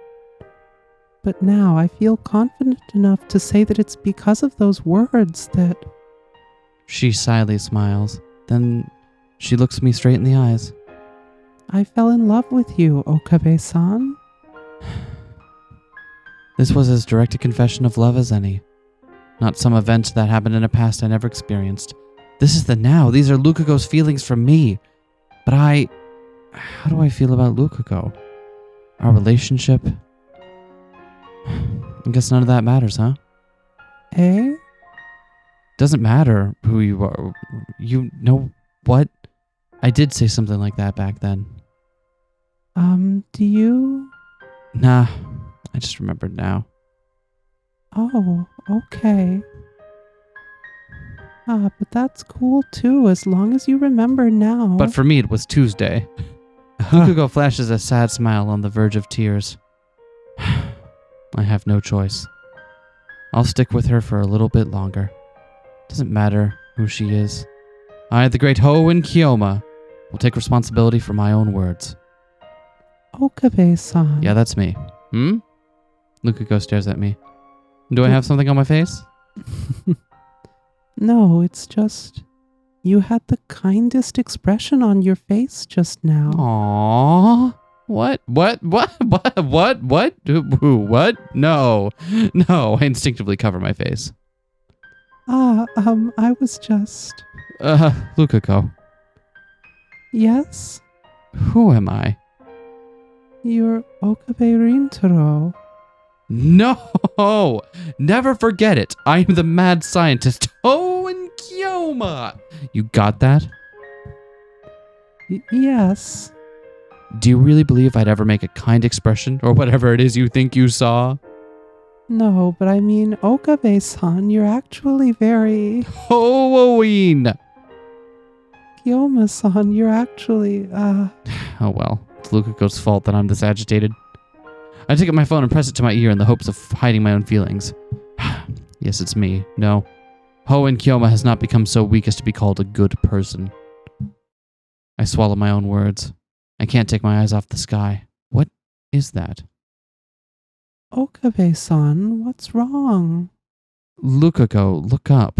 B: but now I feel confident enough to say that it's because of those words that...
A: She shyly smiles. Then she looks me straight in the eyes.
B: I fell in love with you, Okabe-san.
A: This was as direct a confession of love as any. Not some event that happened in a past I never experienced. This is the now. These are Lukako's feelings from me. But how do I feel about Lukako? Our relationship? I guess none of that matters, huh?
B: Eh?
A: Doesn't matter who you are. You know what? I did say something like that back then.
B: Do you?
A: Nah, I just remembered now.
B: Oh, okay. But that's cool too, as long as you remember now.
A: But for me, it was Tuesday. Lukako flashes a sad smile on the verge of tears. I have no choice. I'll stick with her for a little bit longer. Doesn't matter who she is. I, the great Hoenn Kiyoma, will take responsibility for my own words.
B: Okabe-san.
A: Yeah, that's me. Lukako stares at me. Do I have something on my face?
B: No, it's just... You had the kindest expression on your face just now.
A: Aww. What? Who? What? No. I instinctively cover my face.
B: I was just...
A: Lukako.
B: Yes?
A: Who am I?
B: You're Okabe Rintaro.
A: No! Never forget it. I am the mad scientist, Hoenn Kiyoma. You got that?
B: Yes.
A: Do you really believe I'd ever make a kind expression, or whatever it is you think you saw?
B: No, but I mean, Okabe-san, you're actually very...
A: Halloween!
B: Kiyoma-san, you're actually,
A: Oh well, it's Lukako's fault that I'm this agitated. I take up my phone and press it to my ear in the hopes of hiding my own feelings. Yes, it's me. No. Hoenn Kiyoma has not become so weak as to be called a good person. I swallow my own words. I can't take my eyes off the sky. What is that?
B: Okabe-san, what's wrong?
A: Lukako, look up.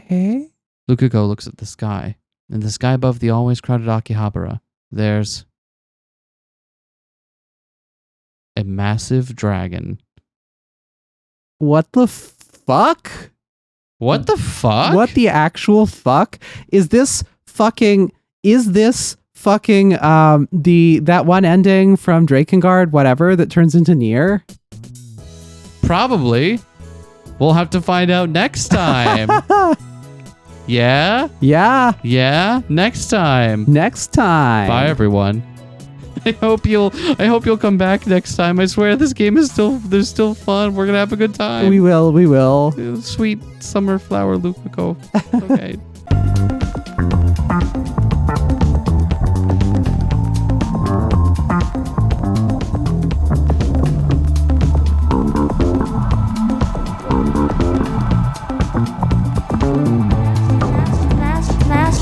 B: Eh?
A: Lukako looks at the sky. In the sky above the always crowded Akihabara, there's a massive dragon.
D: What the fuck?
A: What the fuck?
D: What the actual fuck? Is this fucking that one ending from Drakengard, whatever, that turns into Nier?
A: Probably. We'll have to find out next time. Yeah?
D: Yeah.
A: Yeah? Next time.
D: Next time.
A: Bye, everyone. I hope you'll come back next time. I swear this game is still fun. We're gonna have a good time.
D: We will.
A: Sweet summer flower Lukako. Okay.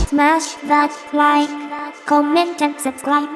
F: Smash that like, comment and subscribe.